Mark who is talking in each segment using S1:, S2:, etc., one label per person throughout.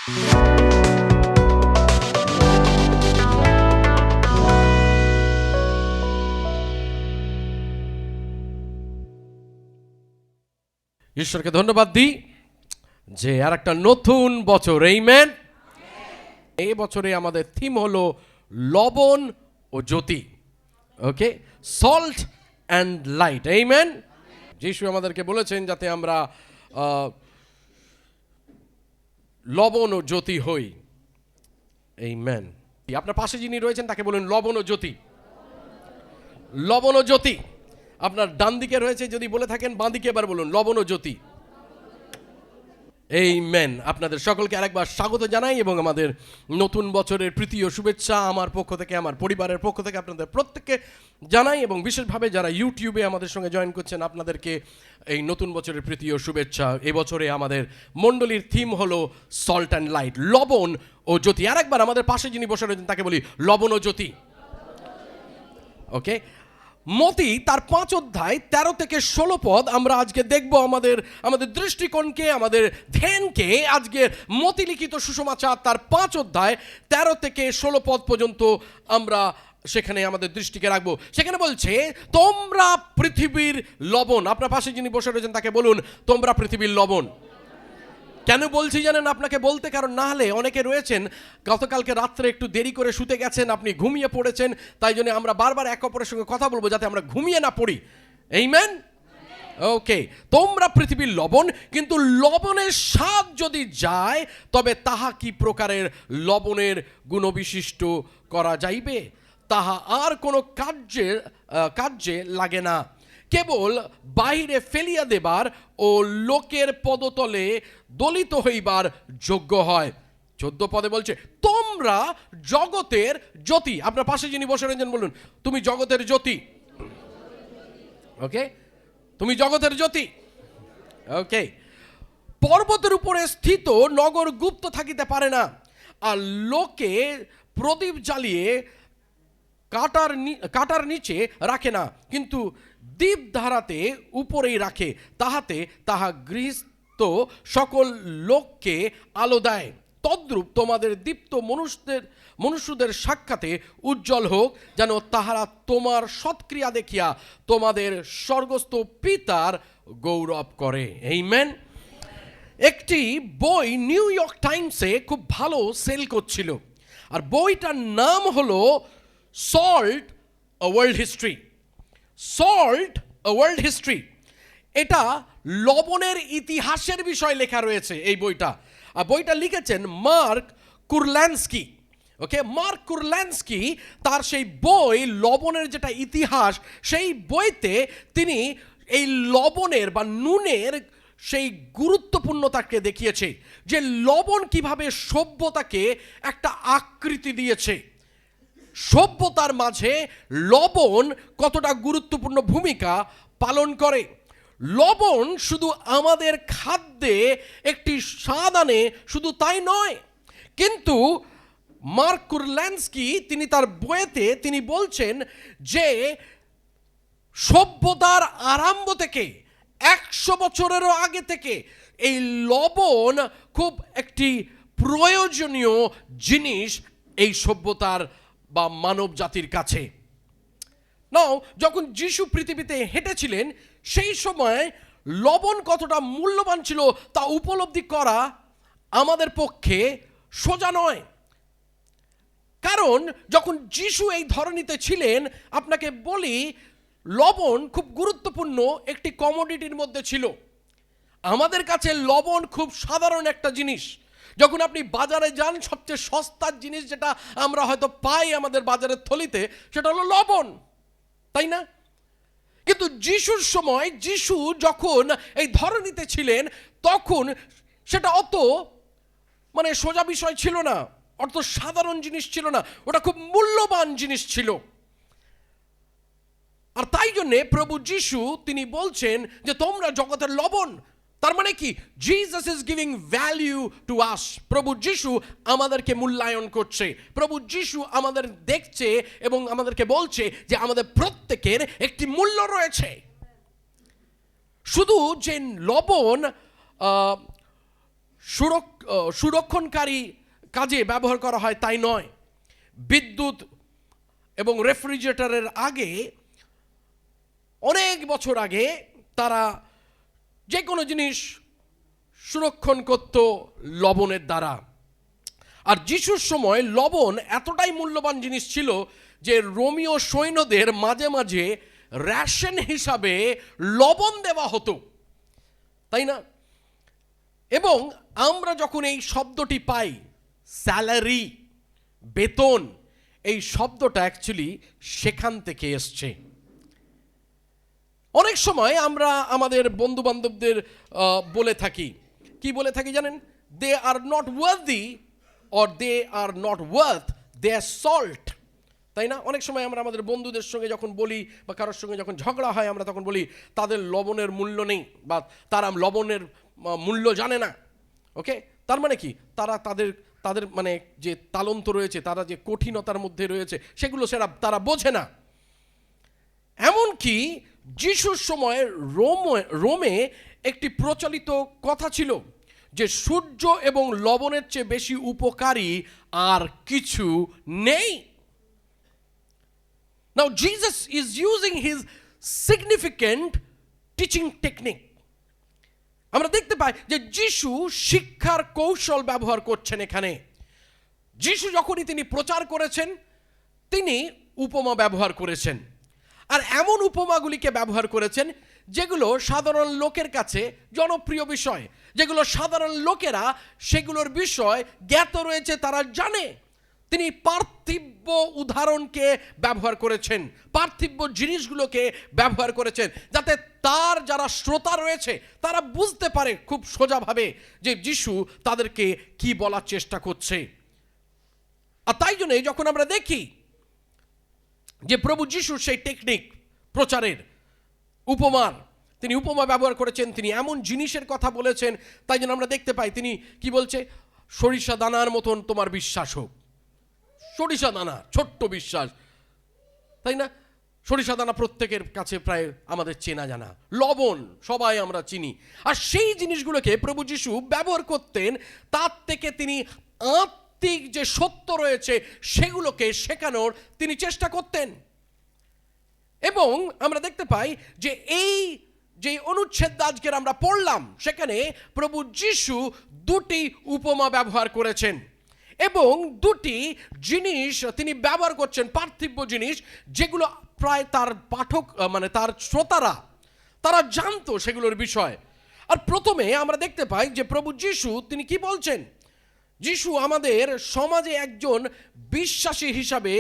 S1: ঈশ্বরকে ধন্যবাদ দিই যে আর একটা নতুন বছর, আমেন। এই বছরে আমাদের থিম হলো লবণ ও জ্যোতি। ওকে, সল্ট অ্যান্ড লাইট, আমেন। যিশু আমাদেরকে বলেছেন যাতে আমরা লবণ ও জ্যোতি হই, আমেন। আপনার পাশে যিনি রয়েছেন তাকে বলুন লবণ ও জ্যোতি। লবণ ও জ্যোতি। আপনার ডান দিকে রয়েছে, যদি বলে থাকেন বাঁ দিকে এবার বলুন লবণ ও জ্যোতি, আমেন। আপনাদের সকলকে আরেকবার স্বাগত জানাই এবং আমাদের নতুন বছরের প্রীতি ও শুভেচ্ছা আমার পক্ষ থেকে, আমার পরিবারের পক্ষ থেকে আপনাদের প্রত্যেককে জানাই, এবং বিশেষভাবে যারা ইউটিউবে আমাদের সঙ্গে জয়েন করছেন আপনাদেরকে এই নতুন বছরের প্রীতি ও শুভেচ্ছা। এবছরে আমাদের মণ্ডলীর থিম হলো সল্ট অ্যান্ড লাইট, লবণ ও জ্যোতি। আরেকবার আমাদের পাশে যিনি বসে রয়েছেন তাকে বলি লবণ ও জ্যোতি। ওকে, মতি তার 5 অধ্যায় 13 থেকে 16 পদ আমরা আজকে দেখব। আমাদের দৃষ্টিকোণকে, আমাদের ধ্যানকে আজকে মতি লিখিত সুসমাচার তার 5 অধ্যায় 13 থেকে 16 পদ পর্যন্ত আমরা সেখানে আমাদের দৃষ্টিকে রাখবো। সেখানে বলছে তোমরা পৃথিবীর লবণ। আপনার পাশে যিনি বসে রয়েছেন তাকে বলুন তোমরা পৃথিবীর লবণ। কেন বলছি জানেন আপনাকে বলতে? কারণ না হলে অনেকে রয়েছেন গতকালকে রাত্রে একটু দেরি করে শুতে গেছেন, আপনি ঘুমিয়ে পড়েছেন, তাই জন্য আমরা বারবার এক অপরের সঙ্গে কথা বলবো যাতে আমরা ঘুমিয়ে না পড়ি, আমেন। ওকে, তোমরা পৃথিবীর লবণ, কিন্তু লবণের স্বাদ যদি যায় তবে তাহা কি প্রকারের লবণের গুণবিশিষ্ট করা যাইবে? তাহা আর কোনো কার্যে লাগে না, কেবল বাহিরে ফেলিয়া দেবার ও লোকের পদতলে দলিত হইবার যোগ্য হয়। 14 পদে বলছে তোমরা জগতের জ্যোতি। আপনার পাশে যিনি বসে রয়েছেন বলুন তুমি জগতের জ্যোতি। ওকে, তুমি জগতের জ্যোতি। ওকে, পর্বতের উপরে স্থিত নগর গুপ্ত থাকিতে পারে না, আর লোকে প্রদীপ জ্বালিয়ে কাটার নিচে রাখে না, কিন্তু দীপ ধারাতে উপরেই রাখে, তাহাতে তাহা গৃহস্থ সকল লোককে আলো দেয়। তদ্রূপ তোমাদের দীপ্ত মনুষ্যদের সাক্ষাতে উজ্জ্বল হোক, যেন তাহারা তোমার সৎক্রিয়া দেখিয়া তোমাদের স্বর্গস্থ পিতার গৌরব করে, আমেন। একটি বই নিউ ইয়র্ক টাইমসে খুব ভালো সেল করছিল, আর বইটার নাম হলো সল্ট আ ওয়ার্ল্ড হিস্ট্রি। সল্ট আ ওয়ার্ল্ড হিস্ট্রি। এটা লবণের ইতিহাসের বিষয় লেখা রয়েছে এই বইটা, আর বইটা লিখেছেন মার্ক কুরল্যান্সকি। ওকে, মার্ক কুরল্যান্সকি তার সেই বই লবণের যেটা ইতিহাস, সেই বইতে তিনি এই লবণের বা নুনের সেই গুরুত্বপূর্ণতাকে দেখিয়েছে, যে লবণ কিভাবে সভ্যতাকে একটা আকৃতি দিয়েছে, সভ্যতার মাঝে লবণ কতটা গুরুত্বপূর্ণ ভূমিকা পালন করে। লবণ শুধু আমাদের খাদ্যে একটি স্বাদ আনে, শুধু তাই নয়, কিন্তু মার্ক কুরল্যান্সকি তিনি তার বইতে তিনি বলছেন যে সভ্যতার আরম্ভ থেকে 100 বছরেরও আগে থেকে এই লবণ খুব একটি প্রয়োজনীয় জিনিস এই সভ্যতার বা মানব জাতির কাছে। নাও, যখন যিশু পৃথিবীতে হেঁটেছিলেন সেই সময় লবণ কতটা মূল্যবান ছিল তা উপলব্ধি করা আমাদের পক্ষে সোজা নয়। কারণ যখন যিশু এই ধরনীতে ছিলেন, আপনাকে বলি লবণ খুব গুরুত্বপূর্ণ একটি কমোডিটির মধ্যে ছিল। আমাদের কাছে লবণ খুব সাধারণ একটা জিনিস। যখন আপনি বাজারে যান, সবচেয়ে সস্তার জিনিস যেটা আমরা হয়তো পাই আমাদের বাজারের থলিতে, সেটা হলো লবণ, তাই না? কিন্তু যিশুর সময়, যিশু যখন এই ধরনীতে ছিলেন, তখন সেটা অত সোজা বিষয় ছিল না, অত সাধারণ জিনিস ছিল না, ওটা খুব মূল্যবান জিনিস ছিল। আর তাই জন্যে প্রভু যিশু তিনি বলছেন যে তোমরা জগতের লবণ। তার মানে কি? Jesus is giving value to us. প্রভু যিশু আমাদেরকে মূল্যায়ন করছে, প্রভু যিশু আমাদের দেখছে এবং আমাদেরকে বলছে যে আমাদের প্রত্যেকের একটি মূল্য রয়েছে। শুধু যে লবণ সুরক্ষণকারী কাজে ব্যবহার করা হয় তাই নয়। বিদ্যুৎ এবং রেফ্রিজারেটরের আগে, অনেক বছর আগে তারা যে কোনো জিনিস সুরক্ষণ করত লবণের দ্বারা। আর যিশুর সময় লবণ এতটাই মূল্যবান জিনিস ছিল যে রোমীয় সৈন্যদের মাঝে মাঝে রেশন হিসাবে লবণ দেওয়া হতো, তাই না? এবং আমরা যখন এই শব্দটি পাই, স্যালারি, বেতন, এই শব্দটা অ্যাকচুয়ালি সেখান থেকে এসছে। অনেক সময় আমরা আমাদের বন্ধু বান্ধবদের বলে থাকি, কি বলে থাকি জানেন? They are not worthy or they are not worth their salt, তাই না? অনেক সময় আমরা আমাদের বন্ধুদের সঙ্গে যখন বলি বা কারোর সঙ্গে যখন ঝগড়া হয়, আমরা তখন বলি তাদের লবণের মূল্য নেই বা তারা লবণের মূল্য জানে না। ওকে, তার মানে কি? তারা তাদের মানে যে তালন্ত রয়েছে, তারা যে কঠিনতার মধ্যে রয়েছে, সেগুলো তারা বোঝে না। এমনকি যিশুর সময় রোমে একটি প্রচলিত কথা ছিল যে সূর্য এবং লবণের চেয়ে বেশি উপকারী আর কিছু নেই। Now Jesus is using his significant teaching technique. আমরা দেখতে পাই যে যিশু শিক্ষার কৌশল ব্যবহার করছেন এখানে। যিশু যখনই তিনি প্রচার করেছেন, তিনি উপমা ব্যবহার করেছেন। আর এমন উপমাগুলিকে ব্যবহার করেছেন যেগুলো সাধারণ লোকের কাছে জনপ্রিয় বিষয়, যেগুলো সাধারণ লোকেরা সেগুলোর বিষয় জ্ঞাত রয়েছে, তারা জানে। তিনি পার্থিব উদাহরণকে ব্যবহার করেছেন, পার্থিব জিনিসগুলোকে ব্যবহার করেছেন, যাতে তার যারা শ্রোতা রয়েছে তারা বুঝতে পারে খুব সোজাভাবে যে যিশু তাদেরকে কি বলার চেষ্টা করছে। আর তাই জন্য যখন আমরা দেখি যে প্রভু যিশুর সেই টেকনিক প্রচারের, উপমার, তিনি উপমা ব্যবহার করেছেন, তিনি এমন জিনিসের কথা বলেছেন, তাই জন্য আমরা দেখতে পাই তিনি কি বলছে? সরিষা দানার মতন তোমার বিশ্বাস হোক। সরিষা দানা, ছোট্ট বিশ্বাস, তাই না? সরিষা দানা প্রত্যেকের কাছে প্রায় আমাদের চেনা জানা, লবণ সবাই আমরা চিনি। আর সেই জিনিসগুলোকে প্রভু যিশু ব্যবহার করতেন, তার থেকে তিনি আত্মিক যে সত্য রয়েছে সেগুলোকে শেখানোর তিনি চেষ্টা করতেন। এবং আমরা দেখতে পাই যে এই যে অনুচ্ছেদ আজকের আমরা পড়লাম, সেখানে প্রভু যিশু দুটি উপমা ব্যবহার করেছেন এবং দুটি জিনিস তিনি ব্যবহার করছেন, পার্থিব জিনিস, যেগুলো প্রায় তার পাঠক মানে তার শ্রোতারা তারা জানতো সেগুলোর বিষয়। আর প্রথমে আমরা দেখতে পাই যে প্রভু যিশু তিনি কি বলছেন? যিশু আমাদের সমাজে একজন বিশ্বাসী হিসাবে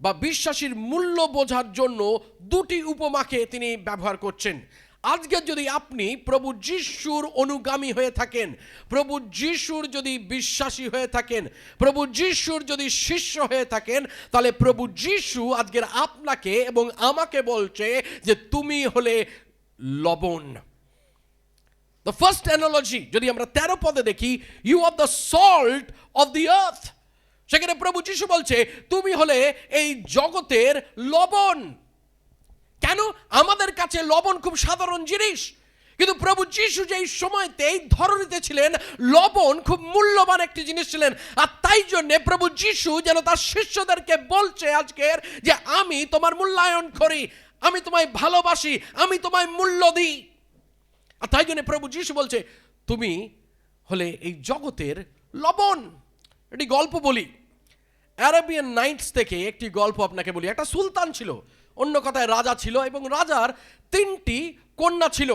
S1: বা বিশ্বাসীর মূল্য বোঝার জন্য দুটি উপমাকে তিনি ব্যবহার করছেন। আজকে যদি আপনি প্রভু যিশুর অনুগামী হয়ে থাকেন, প্রভু যিশুর যদি বিশ্বাসী হয়ে থাকেন, প্রভু যিশুর যদি শিষ্য হয়ে থাকেন, তাহলে প্রভু যিশু আজকের আপনাকে এবং আমাকে বলছে যে তুমি হলে লবণ। দ্য ফার্স্ট অ্যানালজি যদি আমরা 13 পদে দেখি, you are the salt of the earth. সেখানে প্রভু যিশু বলছে তুমি হলে এই জগতের লবণ। কেন? আমাদের কাছে লবণ খুব সাধারণ জিনিস, কিন্তু প্রভু যিশু যেই সময়তে এই ধরনীতে ছিলেন, লবণ খুব মূল্যবান একটি জিনিস ছিলেন। আর তাই জন্য প্রভু যিশু যেন তার শিষ্যদেরকে বলছে আজকের যে আমি তোমার মূল্যায়ন করি, আমি তোমায় ভালোবাসি, আমি তোমায় মূল্য দিই। আর তাই জন্য প্রভু যিশু বলছে তুমি হলে এই জগতের লবণ। একটি গল্প বলি, অ্যারাবিয়ান নাইটস থেকে একটি গল্প আপনাকে বলি। একটা সুলতান ছিল, অন্য কথায় রাজা ছিল, এবং রাজার 3টি কন্যা ছিল।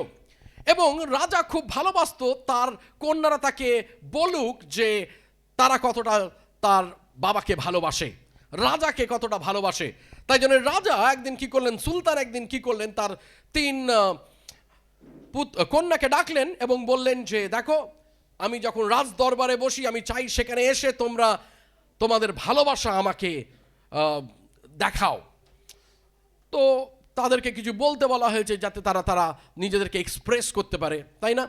S1: এবং রাজা খুব ভালোবাসতো তার কন্যারা তাকে বলুক যে তারা কতটা তার বাবাকে ভালোবাসে, রাজাকে কতটা ভালোবাসে। তাই জন্য রাজা একদিন কি করলেন, সুলতান একদিন কি করলেন, তার 3 কন্যাকে ডাকলেন এবং বললেন যে দেখো, আমি যখন রাজ দরবারে বসি আমি চাই সেখানে এসে তোমরা তোমাদের ভালোবাসা আমাকে দেখাও। তো তাদেরকে কিছু বলতে বলা হয়েছে যাতে তারা নিজেদেরকে এক্সপ্রেস করতে পারে, তাই না?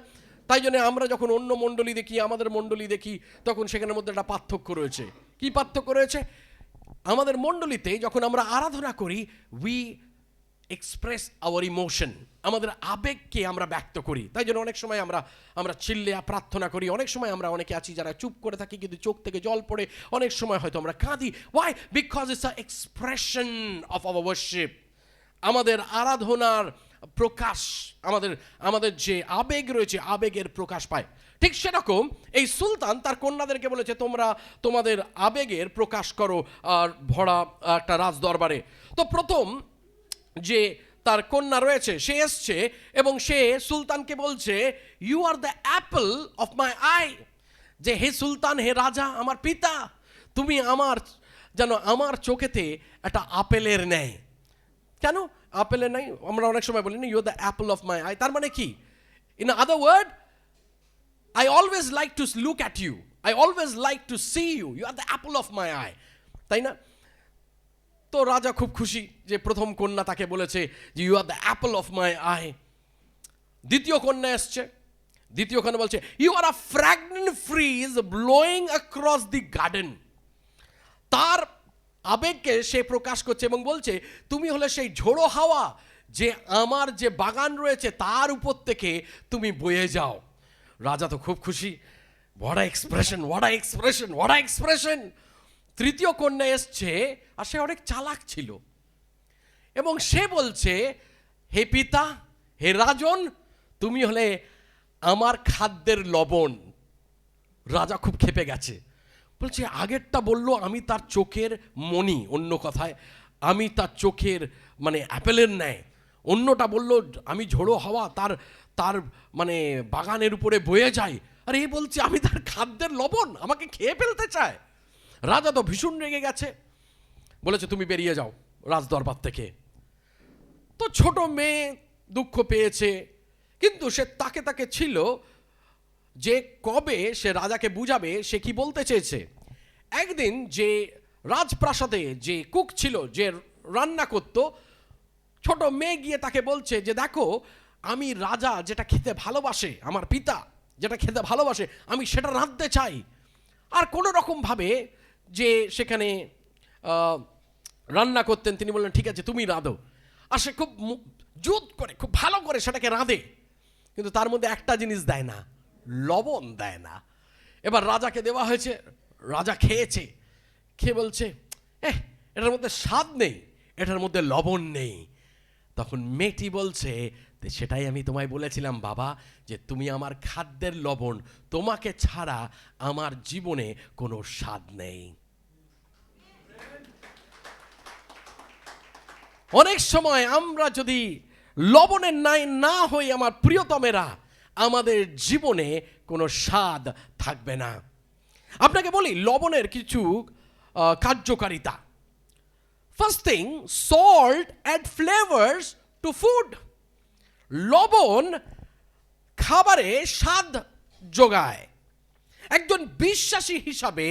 S1: তাই জন্য আমরা যখন অন্য মণ্ডলী দেখি, আমাদের মণ্ডলী দেখি, তখন সেখানের মধ্যে একটা পার্থক্য রয়েছে। কি পার্থক্য রয়েছে? আমাদের মণ্ডলীতে যখন আমরা আরাধনা করি, উই এক্সপ্রেস আওয়ার ইমোশন, আমাদের আবেগকে আমরা ব্যক্ত করি। তাই জন্য অনেক সময় আমরা চিল্লে প্রার্থনা করি, অনেক সময় আমরা অনেকে আছি যারা চুপ করে থাকি কিন্তু চোখ থেকে জল পড়ে, অনেক সময় হয়তো আমরা কাঁদি। Why? Because it's a expression of our worship, আমাদের আরাধনার প্রকাশ, আমাদের যে আবেগ রয়েছে আবেগের প্রকাশ পায়। ঠিক সেরকম এই সুলতান তার কন্যাদেরকে বলেছে তোমরা তোমাদের আবেগের প্রকাশ করো আর ভরা একটা রাজ দরবারে। তো প্রথম যে তার কন্যা রয়েছে সে এসছে এবং সে সুলতানকে বলছে you are the apple of my eye, যে হে সুলতান, হে রাজা, আমার পিতা, তুমি আমার চোখেতে একটা আপেলের ন্যায়। কেন আপেলের নাই? আমরা অনেক সময় বলি না you are the apple of my eye, তার মানে কি? In other word, I always like to look at you. I always like to see you. You are the apple of my eye. তাই না? তো রাজা খুব খুশি যে প্রথম কন্যা তাকে বলেছে যে you are the apple of my eye. দ্বিতীয় কন্যা এসছে, দ্বিতীয় কন্যা বলছে you are a fragrant breeze blowing across the garden. তার আবেগকে সে প্রকাশ করছে এবং বলছে তুমি হলে সেই ঝোড়ো হাওয়া যে আমার যে বাগান রয়েছে তার উপর থেকে তুমি বয়ে যাও। রাজা তো খুব খুশি, what a expression, what a expression, what a expression. তৃতীয় কন্যা এসছে আর সে অনেক চালাক ছিল এবং সে বলছে হে পিতা, হে রাজন, তুমি হলে আমার খাদ্যের লবণ। রাজা খুব ক্ষেপে গেছে, বলছে আগেরটা বললো আমি তার চোখের মণি, অন্য কথায় আমি তার চোখের মানে অ্যাপেলের ন্যায়, অন্যটা বললো আমি ঝোড়ো হাওয়া তার মানে বাগানের উপরে বয়ে যায়, আর এই বলছে আমি তার খাদ্যের লবণ, আমাকে খেয়ে ফেলতে চায়। রাজা তো ভীষণ রেগে গেছে, বলেছে তুমি বেরিয়ে যাও রাজদরবার থেকে। তো ছোট মেয়ে দুঃখ পেয়েছে, কিন্তু সে তাকে ছিল যে কবে সে রাজাকে বুঝাবে সে কি বলতে চেয়েছে। একদিন যে রাজপ্রাসাদে যে কুক ছিল, যে রান্না করত, ছোট মেয়ে গিয়ে তাকে বলছে যে দেখো আমি রাজা যেটা খেতে ভালোবাসে, আমার পিতা যেটা খেতে ভালোবাসে আমি সেটা রাঁধতে চাই। আর কোনো রকমভাবে যে সেখানে রান্না করতেন তিনি বললেন ঠিক আছে তুমি রাঁধো। আর সে খুব জোর করে খুব ভালো করে সেটাকে রাঁধে, কিন্তু তার মধ্যে একটা জিনিস দেয় না, লবণ দেয় না। এবার রাজাকে দেওয়া হয়েছে, রাজা খেয়েছে, খেয়ে বলছে এটার মধ্যে স্বাদ নেই, এটার মধ্যে লবণ নেই। তখন মেয়েটি বলছে সেটাই আমি তোমায় বলেছিলাম বাবা, যে তুমি আমার খাদ্যের লবণ, তোমাকে ছাড়া আমার জীবনে কোনো স্বাদ নেই। অনেক সময় আমরা যদি লবণের ন্যায় না হই আমার প্রিয়তমেরা, আমাদের জীবনে কোনো স্বাদ থাকবে না। আপনাকে বলি লবণের কিছু কার্যকারিতা। First thing, salt add flavours to food. লবণ খাবারে স্বাদ যোগায়। একজন বিশ্বাসী হিসাবে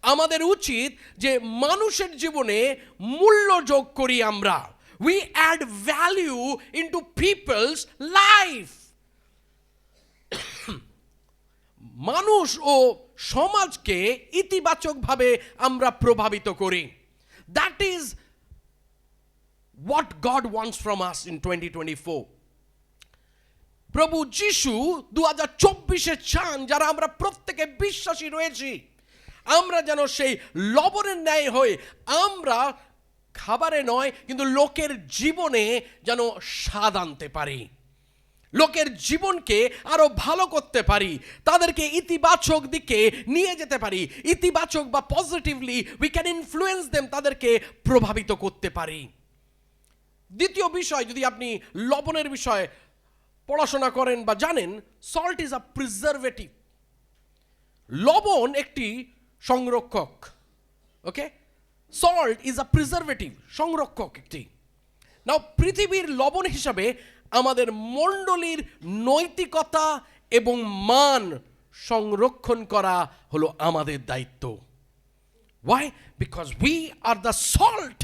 S1: আমাদের উচিত যে মানুষের জীবনে মূল্য যোগ করি আমরা। We add value into people's life. মানুষ ও সমাজকে ইতিবাচকভাবে আমরা প্রভাবিত করি। That is what God wants from us in 2024। প্রভু যিশু 2024-এ চান যারা আমরা প্রত্যেকে বিশ্বাসী রয়েছি, আমরা যেন সেই লবণের ন্যায় হই। আমরা খাবারে নয় কিন্তু লোকের জীবনে যেন স্বাদ আনতে পারি, লোকের জীবনকে আরো ভালো করতে পারি, তাদেরকে ইতিবাচক দিকে নিয়ে যেতে পারি। ইতিবাচক বা positively we can influence them, তাদেরকে প্রভাবিত করতে পারি। দ্বিতীয় বিষয়, যদি আপনি লবণের বিষয়ে পড়াশোনা করেন বা জানেন, সল্ট ইজ আ প্রিজারভেটিভ। লবণ একটি সংরক্ষক। ওকে, সল্ট ইজ আ প্রিজারভেটিভ, সংরক্ষক একটি। নাও পৃথিবীর লবণ হিসাবে আমাদের মণ্ডলীর নৈতিকতা এবং মান সংরক্ষণ করা হলো আমাদের দায়িত্ব। Why? Because we are the salt.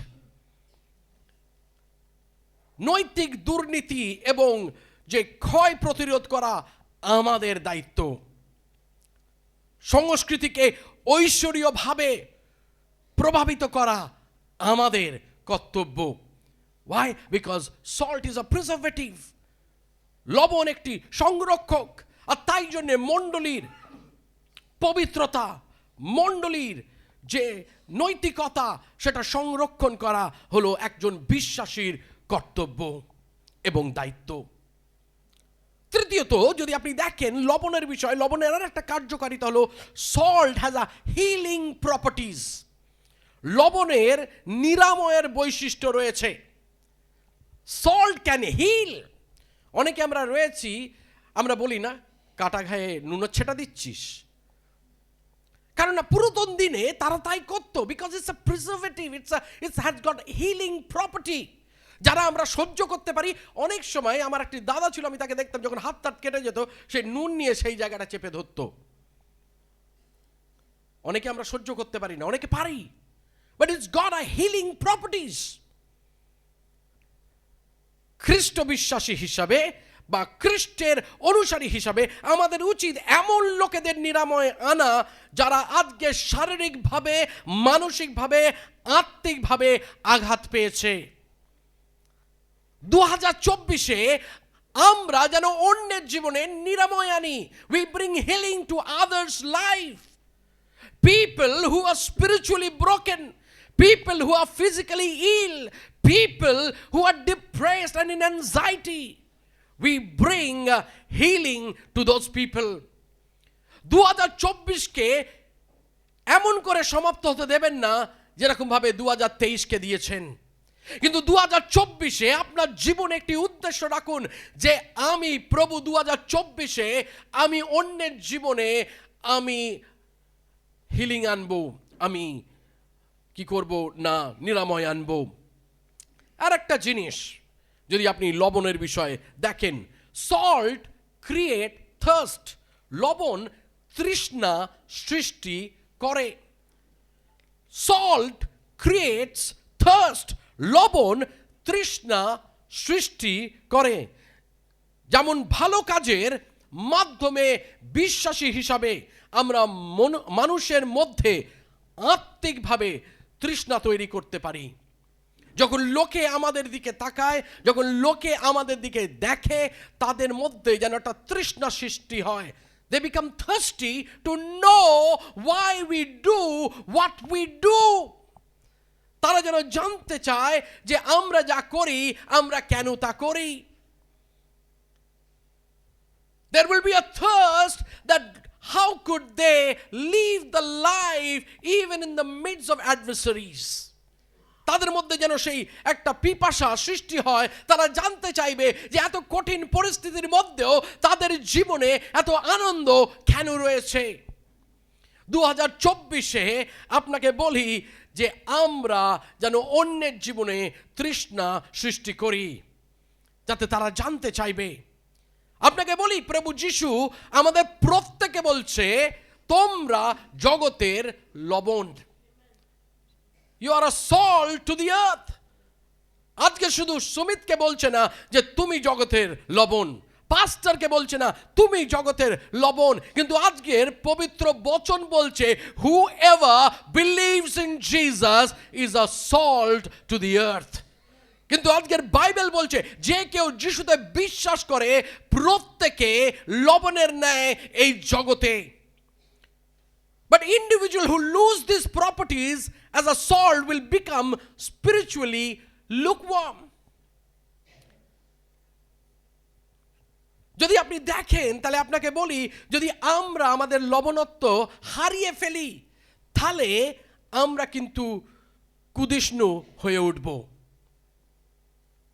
S1: নৈতিক দুর্নীতি এবং যে ক্ষয় প্রতিরোধ করা আমাদের দায়িত্ব। সংস্কৃতিকে ঐশ্বরীয়ভাবে প্রভাবিত করা আমাদের কর্তব্য। Why? Because salt is a preservative. লবণ একটি সংরক্ষক, আর তাই জন্য মণ্ডলীর পবিত্রতা, মণ্ডলীর যে নৈতিকতা, সেটা সংরক্ষণ করা হলো একজন বিশ্বাসীর কর্তব্য এবং দায়িত্ব। তৃতীয়ত, যদি আপনি দেখেন লবণের বিষয়, লবণের আর একটা কার্যকারিতা হলো salt has a healing properties. লবণের নিরাময়ের বৈশিষ্ট্য রয়েছে। Salt can hill. অনেকে আমরা রয়েছি, আমরা বলি না কাটা ঘায়ে নুন ছেটা দিচ্ছিস, কারণ না পুরাতন দিনে তারা তাই করতো, because it's a preservative, it's has got healing property, যারা আমরা সহ্য করতে পারি। অনেক সময় আমার একটি দাদা ছিল, আমি তাকে দেখতাম যখন হাত টাত কেটে যেত, সে নুন নিয়ে সেই জায়গাটা চেপে ধরতো। অনেকে আমরা সহ্য করতে পারি না, অনেকে পারি, but it's got a healing properties. খ্রিস্ট বিশ্বাসী হিসাবে বা খ্রিস্টের অনুসারী হিসাবে আমাদের উচিত এমন লোকেদের নিরাময় আনা যারা আজকে শারীরিকভাবে, মানসিকভাবে, আত্মিকভাবে আঘাত পেয়েছে। 2024-এ আমরা যেন অন্যের জীবনে নিরাময় আনি। We bring healing to others life. People who are spiritually broken, people who are physically ill, people who are depressed and in anxiety, we bring healing to those people. 2024-কে এমন করে সমাপ্ত হতে দেবেন না যেরকম ভাবে 2023-কে দিয়েছেন, কিন্তু 2024-এ আপনার জীবনে একটি উদ্দেশ্য রাখুন যে আমি প্রভু 2024-এ আমি অন্যের জীবনে আমি হিলিং আনবো, আমি কি করব না নিরাময় আনবো। আর একটা জিনিস যদি আপনি লবণের বিষয়ে দেখেন, সল্ট ক্রিয়েট থার্স্ট। লবণ তৃষ্ণা সৃষ্টি করে। Salt creates thirst. লবণ তৃষ্ণা সৃষ্টি করে। যেমন ভালো কাজের মাধ্যমে বিশ্বাসী হিসাবে আমরা মানুষের মধ্যে আত্মিকভাবে তৃষ্ণা তৈরি করতে পারি। যখন লোকে আমাদের দিকে তাকায়, যখন লোকে আমাদের দিকে দেখে, তাদের মধ্যে যেন একটা তৃষ্ণা সৃষ্টি হয়। They become thirsty to know why we do what we do. তারা যেন জানতে চায় যে আমরা যা করি আমরা কেন তা করি। There will be a thirst that how could they live the life even in the midst of adversaries? তাদের মধ্যে যেন সেই একটা পিপাসা সৃষ্টি হয়। তারা জানতে চাইবে যে এত কঠিন পরিস্থিতির মধ্যেও তাদের জীবনে এত আনন্দ কেন রয়েছে। 2024-এ আপনাকে বলি যে আমরা যেন অন্যের জীবনে তৃষ্ণা সৃষ্টি করি, যাতে তারা জানতে চাইবে। আপনাকে বলি প্রভু যিশু আমাদের প্রত্যেকে বলছে তোমরা জগতের লবণ। You are a salt to the earth. আজকে শুধু সুমিতকে বলছে না যে তুমি জগতের লবণ, পাস্টারকে বলছে না তুমি জগতের লবণ, কিন্তু আজকের পবিত্র বচন বলছে whoever believes in Jesus is a salt to the earth. কিন্তু আজকের বাইবেল বলছে যে কেউ যিশুতে বিশ্বাস করে প্রত্যেকে লবণের ন্যায় এই জগতে। But individual who lose these properties as a salt will become spiritually lukewarm. যদি আপনি দেখেন তাহলে আপনাকে বলি যদি আমরা আমাদের লবণত্ব হারিয়ে ফেলি তাহলে আমরা কিন্তু কুদিষ্ণু হয়ে উঠব।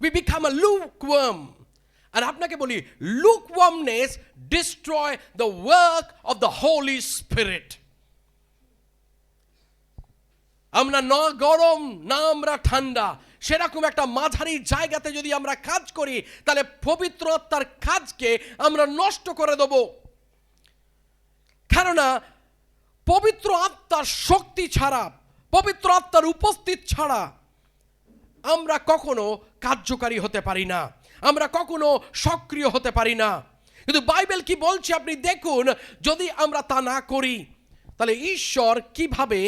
S1: We become a lukewarm. আর আপনাকে বলি lukewarmness destroy the work of the Holy Spirit. আমরা না গরম না আমরা ঠান্ডা, সেরকম একটা মাঝারি জায়গাতে যদি আমরা কাজ করি তাহলে পবিত্র আত্মার কাজকে আমরা নষ্ট করে দেব। কেননা পবিত্র আত্মার শক্তি ছাড়া, পবিত্র আত্মার উপস্থিত ছাড়া আমরা কখনো কার্যকারী হতে পারি না, আমরা কখনো সক্রিয় হতে পারি না। কিন্তু বাইবেল কি বলছে আপনি দেখুন, যদি আমরা তা না করি তাহলে ঈশ্বর কিভাবে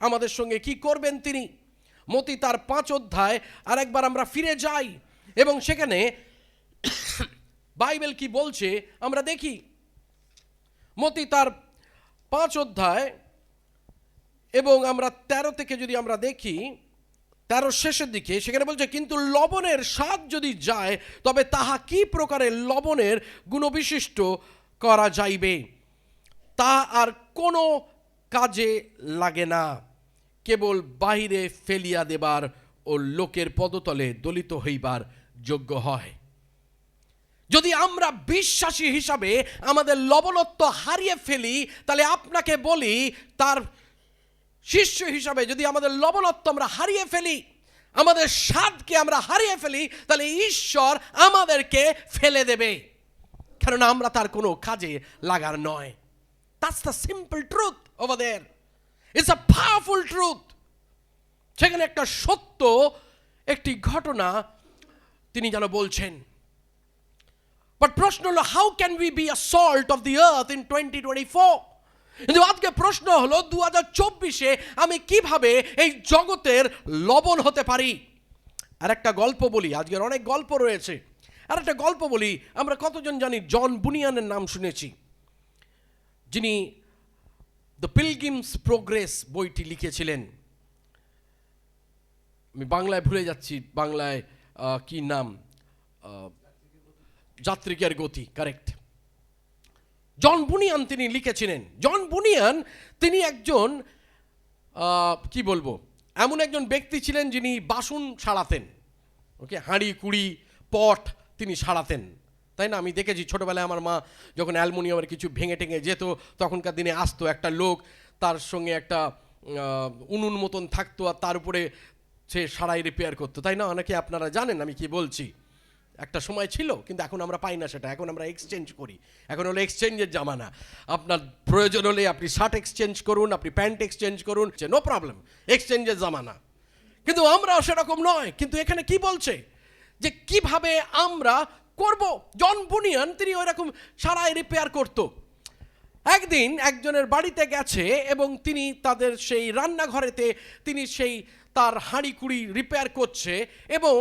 S1: আমাদের সঙ্গে কি করবেন তিনি। মতি তার 5 অধ্যায় আর একবার আমরা ফিরে যাই এবং সেখানে বাইবেল কি বলছে আমরা দেখি। মতি তার 5 অধ্যায় এবং আমরা 13 থেকে যদি আমরা দেখি, 13 শেষের দিকে সেখানে বলছে, কিন্তু লবণের স্বাদ যদি যায় তবে তাহা কি প্রকারের লবণের গুণবিশিষ্ট করা যাইবে, তা আর কোনো কাজে লাগে না, কেবল বাহিরে ফেলিয়া দেবার ও লোকের পদতলে দলিত হইবার যোগ্য হয়। যদি আমরা বিশ্বাসী হিসাবে আমাদের লবণত্ব হারিয়ে ফেলি, তাহলে আপনাকে বলি তার শিষ্য হিসাবে যদি আমাদের লবণত্ব আমরা হারিয়ে ফেলি, আমাদের স্বাদকে আমরা হারিয়ে ফেলি, তাহলে ঈশ্বর আমাদেরকে ফেলে দেবে, কারণ আমরা তার কোনো কাজে লাগার নয়। That's the simple truth over there. It's a powerful truth. সেখানে একটা সত্য একটি ঘটনা তিনি যেন বলছেন। বাট প্রশ্ন হলো, how can we be a salt of the earth in 2024? কিন্তু আজকে প্রশ্ন হলো 2024-এ আমি কিভাবে এই জগতের লবণ হতে পারি। আর একটা গল্প বলি, আজকের অনেক গল্প রয়েছে, আর একটা গল্প বলি। আমরা কতজন জানি জন বুনিয়ানের নাম শুনেছি, যিনি দ্য পিলগ্রিমস প্রোগ্রেস বইটি লিখেছিলেন। আমি বাংলায় ভুলে যাচ্ছি, বাংলায় কি নাম, যাত্রিকের গতি, কারেক্ট। জন বুনিয়ান তিনি লিখেছিলেন। জন বুনিয়ান তিনি একজন কি বলবো, এমন একজন ব্যক্তি ছিলেন যিনি বাসন সারাতেন, ওকে, হাঁড়ি কুড়ি পট তিনি সারাতেন, তাই না? আমি দেখেছি ছোটোবেলায় আমার মা যখন অ্যালুমিনিয়ামের কিছু ভেঙে টেঙে যেত, তখনকার দিনে আসতো একটা লোক, তার সঙ্গে একটা উনুন মতন থাকতো, আর তার উপরে সে সারাই রিপেয়ার করতো, তাই না? অনেকে আপনারা জানেন আমি কি বলছি। একটা সময় ছিল, কিন্তু এখন আমরা পাই না সেটা। এখন আমরা এক্সচেঞ্জ করি, এখন হলো এক্সচেঞ্জের জামানা। আপনার প্রয়োজন হলে আপনি শার্ট এক্সচেঞ্জ করুন, আপনি প্যান্ট এক্সচেঞ্জ করুন, নো প্রবলেম, এক্সচেঞ্জের জামানা। কিন্তু আমরা সেরকম নয়। কিন্তু এখানে কি বলছে যে কিভাবে আমরা করব? জন বুনিয়ান তিনি ওই রকম সারাই রিপেয়ার করতো। একদিন একজনের বাড়িতে গেছে এবং তিনি তাদের সেই রান্নাঘরেতে তিনি সেই তার হাঁড়ি কুড়ি রিপেয়ার করছে এবং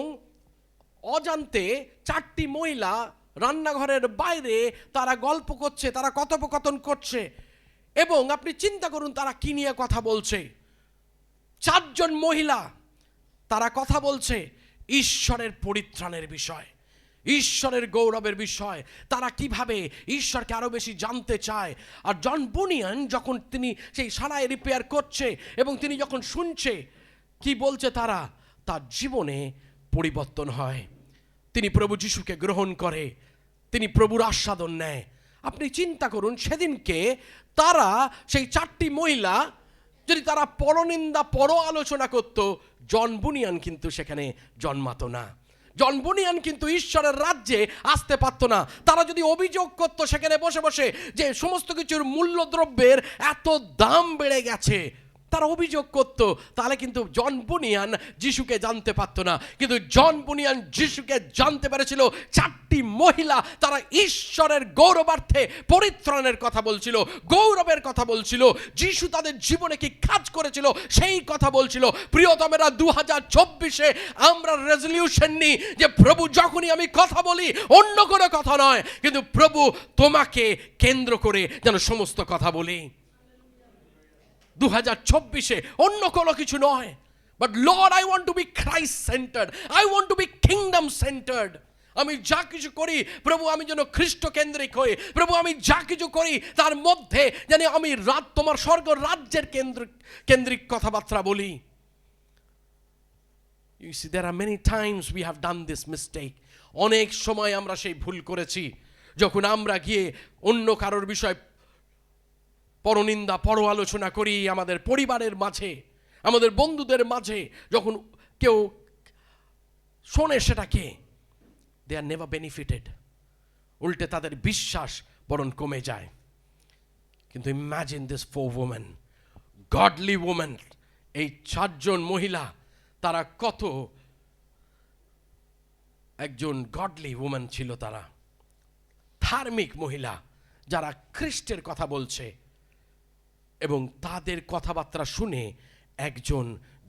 S1: অজান্তে 4টি মহিলা রান্নাঘরের বাইরে তারা গল্প করছে, তারা কথোপকথন করছে। এবং আপনি চিন্তা করুন তারা কি নিয়ে কথা বলছে। 4 জন মহিলা তারা কথা বলছে ঈশ্বরের পরিত্রাণের বিষয়, ঈশ্বরের গৌরবের বিষয়, তারা কিভাবে ঈশ্বরকে আরো বেশি জানতে চায়। আর জন বুনিয়ান যখন তিনি সেই সারাই রিপেয়ার করছে এবং তিনি যখন শুনছে কি বলছে তারা, তার জীবনে পরিবর্তন হয়। তিনি প্রভু যিশুকে গ্রহণ করে, তিনি প্রভুর আস্বাদন নেয়। আপনি চিন্তা করুন সেদিনকে তারা সেই 4টি মহিলা যদি তারা পরনিন্দা পর আলোচনা করত, জন বুনিয়ান কিন্তু সেখানে জন্মাতো না। জন বুনিয়ান কিন্তু ঈশ্বরের রাজ্যে আসতে পারতো না। তারা যদি অভিযোগ করতো সেখানে বসে বসে যে সমস্ত কিছুর মূল্যদ্রব্যের এত দাম বেড়ে গেছে, তারা অভিযোগ করতো, তাহলে কিন্তু জন বুনিয়ান যিশুকে জানতে পারতো না। কিন্তু জন বুনিয়ান যিশুকে জানতে পেরেছিল। 4টি মহিলা তারা ঈশ্বরের গৌরবার্থে পরিত্রাণের কথা বলছিল, গৌরবের কথা বলছিল, যিশু তাদের জীবনে কি কাজ করেছিল সেই কথা বলছিল। প্রিয়তমেরা, 2024-এ আমরা রেজলিউশন নিই যে প্রভু যখনই আমি কথা বলি অন্য কোনো কথা নয়, কিন্তু প্রভু তোমাকে কেন্দ্র করে যেন সমস্ত কথা বলি। 2024-এ অন্য কোনো কিছু নয়, but Lord I want to be Christ centred, I want to be kingdom centred. আমি যা কিছু করি প্রভু আমি যেন খ্রিস্ট কেন্দ্রিক হই। প্রভু আমি যা কিছু করি তার মধ্যে যেন আমি তোমার স্বর্গ রাজ্যের কেন্দ্রিক কথাবার্তা বলি। You see, there are many times we have done this mistake. অনেক সময় আমরা সেই ভুল করেছি, যখন আমরা গিয়ে অন্য কারোর বিষয় পরনিন্দা পর আলোচনা করি আমাদের পরিবারের মাঝে, আমাদের বন্ধুদের মাঝে। যখন কেউ শোনে সেটাকে, they are never benefited, উল্টে তাদের বিশ্বাস বরং কমে যায়। কিন্তু imagine this 4 women, godly women, এই 4 জন মহিলা, তারা কত একজন গডলি ওমেন ছিল। তারা ধার্মিক মহিলা যারা খ্রিস্টের কথা বলছে, এবং তাদের কথাবার্তা শুনে একজন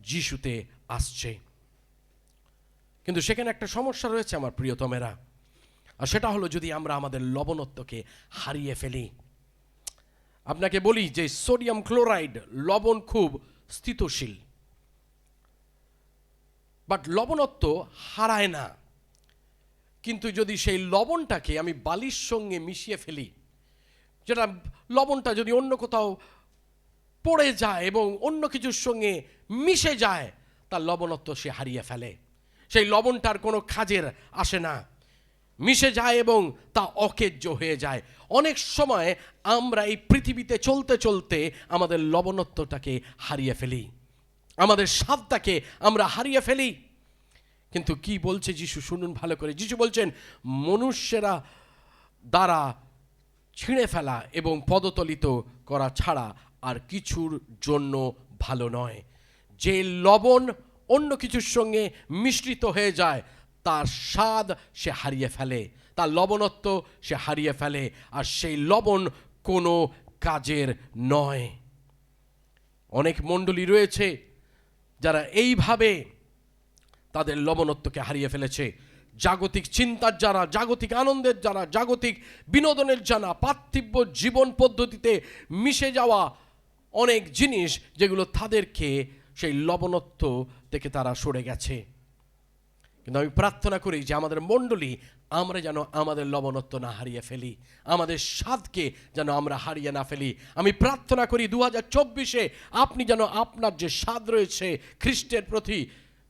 S1: যিশুতে আসছে। কিন্তু সেখানে একটা সমস্যা রয়েছে আমার প্রিয়তমেরা, আর সেটা হলো যদি আমরা আমাদের লবণত্বকে হারিয়ে ফেলি। আপনাকে বলি যে সোডিয়াম ক্লোরাইড লবণ খুব স্থিতশীল, বাট লবণত্ব হারায় না। কিন্তু যদি সেই লবণটাকে আমি বালির সঙ্গে মিশিয়ে ফেলি, যেটা লবণটা যদি অন্য কোথাও পড়ে যায় এবং অন্য কিছুর সঙ্গে মিশে যায়, তার লবণত্ব সে হারিয়ে ফেলে। সেই লবণটার কোনো কাজের আসে না, মিশে যায় এবং তা অকেজ্য হয়ে যায়। অনেক সময় আমরা এই পৃথিবীতে চলতে চলতে আমাদের লবণত্বটাকে হারিয়ে ফেলি, আমাদের স্বাদটাকে আমরা হারিয়ে ফেলি। কিন্তু কি বলছে যিশু, শুনুন ভালো করে। যিশু বলছেন মনুষ্যেরা দ্বারা ছিঁড়ে ফেলা এবং পদতলিত করা ছাড়া আর কিছুর জন্য ভালো নয়। যে লবণ অন্য কিছুর সঙ্গে মিশ্রিত হয়ে যায় তার স্বাদ সে হারিয়ে ফেলে, তার লবণত্ব সে হারিয়ে ফেলে, আর সেই লবণ কোনো কাজের নয়। অনেক মণ্ডলী রয়েছে যারা এইভাবে তাদের লবণত্বকে হারিয়ে ফেলেছে। জাগতিক চিন্তার যারা, জাগতিক আনন্দের যারা, জাগতিক বিনোদনের যারা, পার্থিব জীবন পদ্ধতিতে মিশে যাওয়া অনেক জিনিস যেগুলো তাদেরকে সেই লবণত্ব থেকে তারা সরে গেছে। কিন্তু আমি প্রার্থনা করি যে আমাদের মণ্ডলী আমরা যেন আমাদের লবণত্ব না হারিয়ে ফেলি, আমাদের স্বাদকে যেন আমরা হারিয়ে না ফেলি। আমি প্রার্থনা করি 2024-এ আপনি যেন আপনার যে স্বাদ রয়েছে খ্রিস্টের প্রতি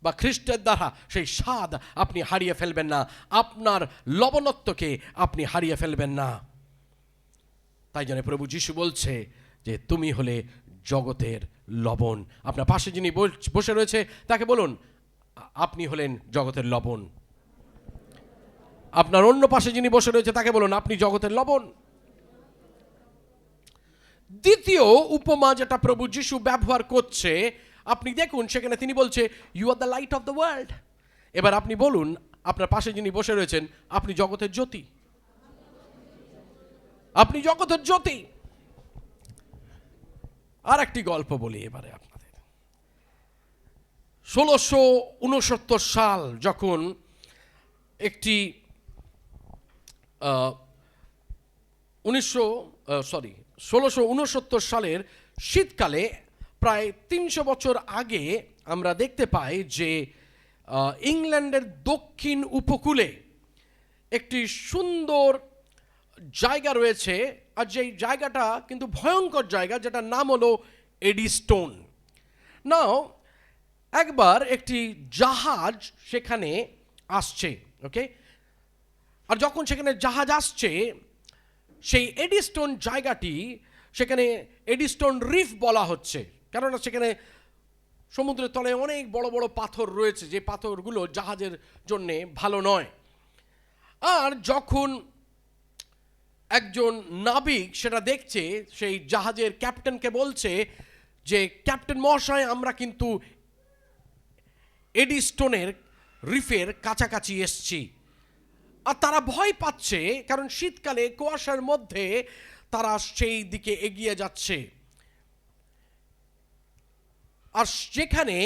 S1: বা খ্রিস্টের দ্বারা, সেই স্বাদ আপনি হারিয়ে ফেলবেন না, আপনার লবণত্বকে আপনি হারিয়ে ফেলবেন না। তাই জন্য প্রভু যিশু বলছে যে তুমি হলে জগতের লবণ। আপনার পাশে যিনি বসে রয়েছে তাকে বলুন আপনি হলেন জগতের লবণ। আপনার অন্য পাশে যিনি বসে রয়েছে তাকে বলুন আপনি জগতের লবণ। দ্বিতীয় উপমা যেটা প্রভু যিশু ব্যবহার করছে, আপনি দেখুন সেখানে তিনি বলছে you are the light of the world. এবার আপনি বলুন আপনার পাশে যিনি বসে রয়েছেন আপনি জগতের জ্যোতি, আপনি জগতের জ্যোতি। আর একটি গল্প বলি এবারে আপনাদের। 1669 সাল যখন একটি 1669 সালের শীতকালে প্রায় 300 বছর আগে আমরা দেখতে পাই যে ইংল্যান্ডের দক্ষিণ উপকূলে একটি সুন্দর জায়গা রয়েছে, আর যেই জায়গাটা কিন্তু ভয়ঙ্কর জায়গা, যেটার নাম হলো এডিস্টোন। নাও একবার একটি জাহাজ সেখানে আসছে, ওকে, আর যখন সেখানে জাহাজ আসছে সেই এডিস্টোন জায়গাটি, সেখানে এডিস্টোন রিফ বলা হচ্ছে, কেননা সেখানে সমুদ্রের তলে অনেক বড় বড় পাথর রয়েছে, যে পাথরগুলো জাহাজের জন্যে ভালো নয়। আর যখন একজন নাবিক সেটা দেখছে, সেই জাহাজের ক্যাপ্টেনকে বলছে যে ক্যাপ্টেন মহাশয় আমরা কিন্তু এডিস্টোনের রিফের কাছাকাছি এসছি। আর তারা ভয় পাচ্ছে, কারণ শীতকালে কুয়াশার মধ্যে তারা সেই দিকে এগিয়ে যাচ্ছে। আর যেখানে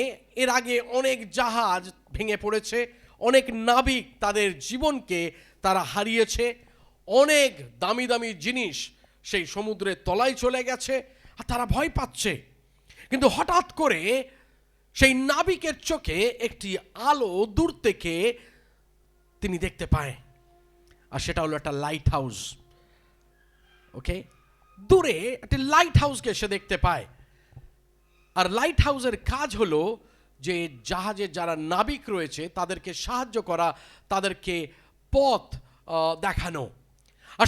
S1: এর আগে অনেক জাহাজ ভেঙে পড়েছে, অনেক নাবিক তাদের জীবনকে তারা হারিয়েছে, অনেক দামি দামি জিনিস সেই সমুদ্রের তলায় চলে গেছে, আর তারা ভয় পাচ্ছে। কিন্তু হঠাৎ করে সেই নাবিকের চোখে একটি আলো দূর থেকে তিনি দেখতে পায়, আর সেটা হলো একটা লাইট হাউস। ওকে, দূরে একটি লাইট হাউসকে সে দেখতে পায়। আর লাইট হাউসের কাজ হলো যে জাহাজের যারা নাবিক রয়েছে তাদেরকে সাহায্য করা, তাদেরকে পথ দেখানো। আর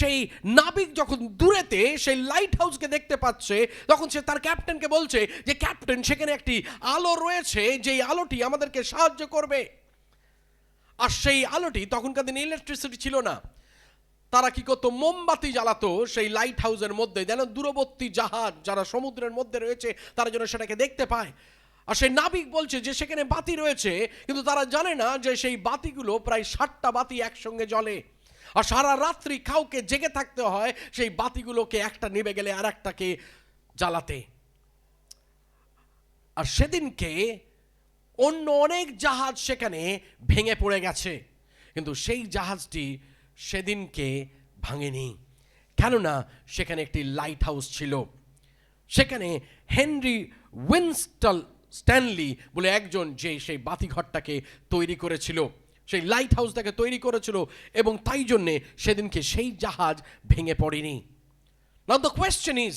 S1: সেই নাবিক যখন দূরেতে সেই লাইট হাউসকে দেখতে পাচ্ছে, তখন সে তার ক্যাপ্টেনকে বলছে যে ক্যাপ্টেন সেখানে একটি আলো রয়েছে, যেই আলোটি আমাদেরকে সাহায্য করবে। আর সেই আলোটি, তখনকার দিনে ইলেকট্রিসিটি ছিল না, তারা কি করতো, মোমবাতি জ্বালাতো সেই লাইট হাউসের মধ্যে, যেন দূরবর্তী জাহাজ যারা সমুদ্রের মধ্যে রয়েছে তারা যেন সেটাকে দেখতে পায়। আর সেই নাবিক বলছে যে সেখানে বাতি রয়েছে, কিন্তু তারা জানে না যে সেই বাতিগুলো প্রায় 60টা বাতি একসঙ্গে জ্বলে, আর সারা রাত্রি কাউকে জেগে থাকতে হয় সেই বাতিগুলোকে একটা নিভে গেলে আর একটাকে জ্বালাতে। আর সেদিনকে অন্য অনেক জাহাজ সেখানে ভেঙে পড়ে গেছে, কিন্তু সেই জাহাজটি সেদিনকে ভাঙেনি, কেননা সেখানে একটি লাইট হাউস ছিল। সেখানে হেনরি উইনস্টন স্ট্যানলি বলে একজন, যে সেই বাতিঘরটাকে তৈরি করেছিল, সেই লাইট হাউসটাকে তৈরি করেছিল, এবং তাই জন্যে সেদিনকে সেই জাহাজ ভেঙে পড়েনি। Now the question is,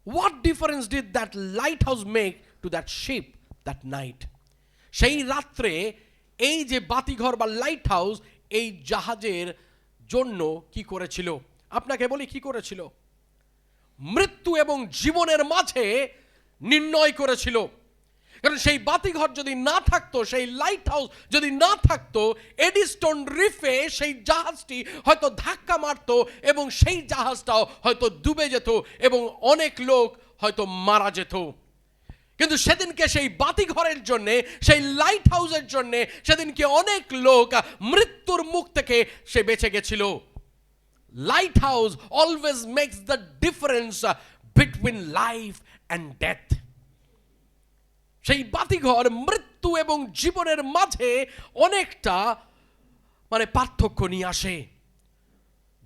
S1: what difference did that lighthouse make to that ship that night? সেই রাত্রে এই যে বাতিঘর বা লাইট হাউস এই জাহাজের জন্য কি করেছিল? আপনাকে বলি কি করেছিল। মৃত্যু এবং জীবনের মাঝে নির্ণয় করেছিল। কারণ সেই বাতিঘর যদি না থাকতো, সেই লাইট হাউস যদি না থাকতো, এডিস্টন রিফে সেই জাহাজটি হয়তো ধাক্কা মারতো এবং সেই জাহাজটাও হয়তো ডুবে যেত এবং অনেক লোক হয়তো মারা যেত। কিন্তু সেদিনকে সেই বাতিঘরের জন্যে, সেই লাইট হাউসের জন্যে সেদিনকে অনেক লোক মৃত্যুর মুখ থেকে সে বেঁচে গেছিল। Lighthouse always makes the difference between life and death. সেই বাতিঘর মৃত্যু এবং জীবনের মাঝে অনেকটা পার্থক্য নিয়ে আসে।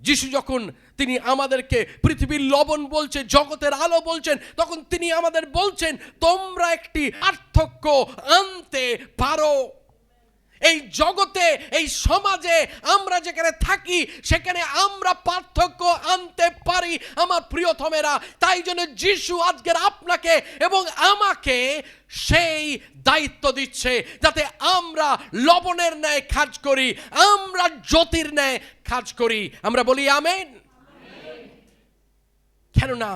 S1: যিশু যখন তিনি আমাদেরকে পৃথিবীর লবণ বলছে, জগতের আলো বলছেন, তখন তিনি আমাদের বলছেন তোমরা একটি পার্থক্য আনতে পারো। এই জগতে, এই সমাজে আমরা যেখানে থাকি সেখানে আমরা পার্থক্য আনতে পারি আমার প্রিয়তমেরা। তাই জন্য যিশু আজকের আপনাকে এবং আমাকে সেই দায়িত্ব দিচ্ছে যাতে আমরা লবণের ন্যায় কাজ করি, আমরা জ্যোতির ন্যায় কাজ করি। আমরা বলি আমেন। কেননা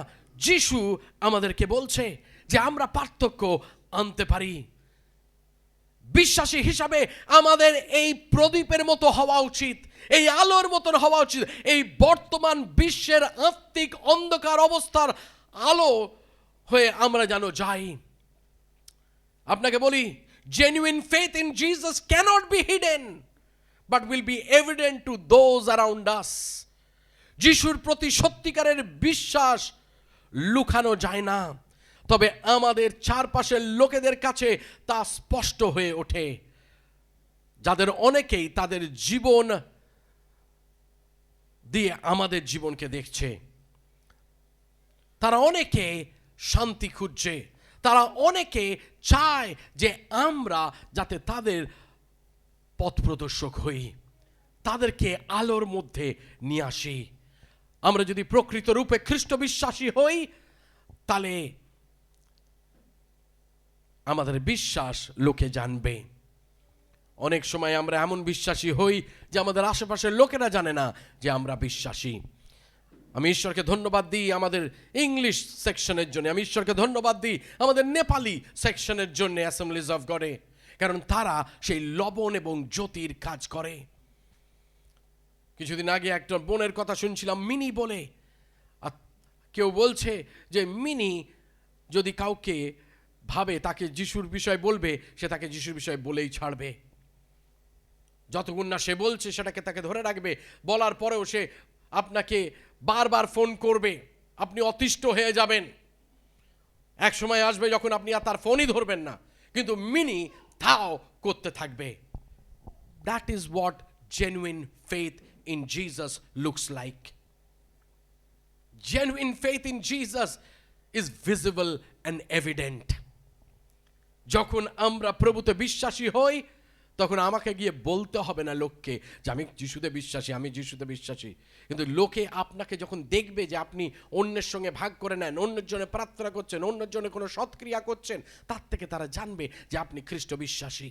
S1: যিশু আমাদেরকে বলছে যে আমরা পার্থক্য আনতে পারি। বিশ্বাসী হিসাবে আমাদের এই প্রদীপের মতো হওয়া উচিত, এই আলোর মতন হওয়া উচিত। এই বর্তমান বিশ্বের আত্মিক অন্ধকার অবস্থার আলো হয়ে আমরা যেন যাই। আপনাকে বলি, genuine faith in Jesus cannot be hidden but will be evident to those around us. যিশুর প্রতি সত্যিকারের বিশ্বাস লুকানো যায় না, তবে আমাদের চারপাশের লোকেদের কাছে তা স্পষ্ট হয়ে ওঠে, যাদের অনেকেই তাদের জীবন দিয়ে আমাদের জীবনকে দেখছে। তারা অনেকে শান্তি খুঁজছে, তারা অনেকে চায় যে আমরা যাতে তাদের পথ প্রদর্শক হই, তাদেরকে আলোর মধ্যে নিয়ে আসি। আমরা যদি প্রকৃত রূপে খ্রিস্ট বিশ্বাসী হই, তাহলে আমাদের বিশ্বাস লোকে জানবে। অনেক সময় আমরা এমন বিশ্বাসী হই যে আমাদের আশেপাশের লোকেরা জানে না যে আমরা বিশ্বাসী। আমি ঈশ্বরকে ধন্যবাদ দিই আমাদের ইংলিশ সেকশনের জন্য, আমি ঈশ্বরকে ধন্যবাদ দিই আমাদের নেপালি সেকশনের জন্য অ্যাসেম্বলিজ অফ গডে, কারণ তারা সেই লবণ এবং জ্যোতির কাজ করে। কিছুদিন আগে একটা বোনের কথা শুনছিলাম, মিনি বলে। আর কেউ বলছে যে মিনি যদি কাউকে ভাবে তাকে যিশুর বিষয় বলবে, সে তাকে যিশুর বিষয় বলেই ছাড়বে। যতক্ষণ না সে বলছে সেটাকে তাকে ধরে রাখবে। বলার পরেও সে আপনাকে বারবার ফোন করবে, আপনি অতিষ্ঠ হয়ে যাবেন। এক সময় আসবে যখন আপনি আর তার ফোনই ধরবেন না, কিন্তু মিনি তাও করতে থাকবে। That is what genuine faith in Jesus looks like. Genuine faith in Jesus is visible and evident. যখন আমরা প্রভুতে বিশ্বাসী হই, তখন আমাকে গিয়ে বলতে হবে না লোককে যে আমি যিশুতে বিশ্বাসী, আমি যিশুতে বিশ্বাসী। কিন্তু লোকে আপনাকে যখন দেখবে যে আপনি অন্যের সঙ্গে ভাগ করে নেন, অন্যের জন্য প্রার্থনা করছেন, অন্যের জন্য কোনো সৎক্রিয়া করছেন, তার থেকে তারা জানবে যে আপনি খ্রিস্ট বিশ্বাসী।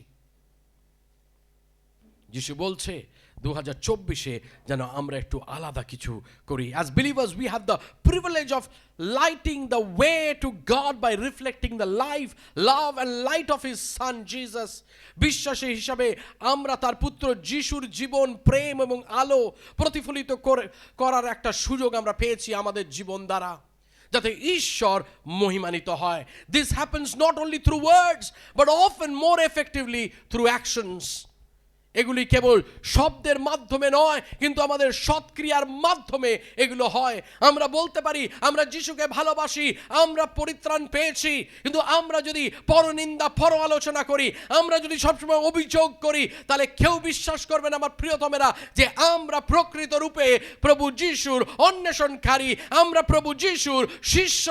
S1: যিশু বলছে 2024-এ যেন আমরা একটু আলাদা কিছু করি। As believers we have the privilege of lighting the way to God by reflecting the life, love and light of his son Jesus. বিশ্বাসী হিসাবে আমরা তার পুত্র যিশুর জীবন, প্রেম এবং আলো প্রতিফলিত করার একটা সুযোগ আমরা পেয়েছি আমাদের জীবন দ্বারা, যাতে ঈশ্বর মহিমান্বিত হয়। This happens not only through words but often more effectively through actions. এগুলি কেবল শব্দের মাধ্যমে নয়, কিন্তু আমাদের সৎক্রিয়ার মাধ্যমে এগুলো হয়। আমরা বলতে পারি আমরা যিশুকে ভালোবাসি, আমরা পরিত্রাণ পেয়েছি, কিন্তু আমরা যদি পরনিন্দা পর আলোচনা করি, আমরা যদি সবসময় অভিযোগ করি, তাহলে কেউ বিশ্বাস করবে না আমার প্রিয়তমেরা যে আমরা প্রকৃত রূপে প্রভু যিশুর অন্বেষণকারী, আমরা প্রভু যিশুর শিষ্য।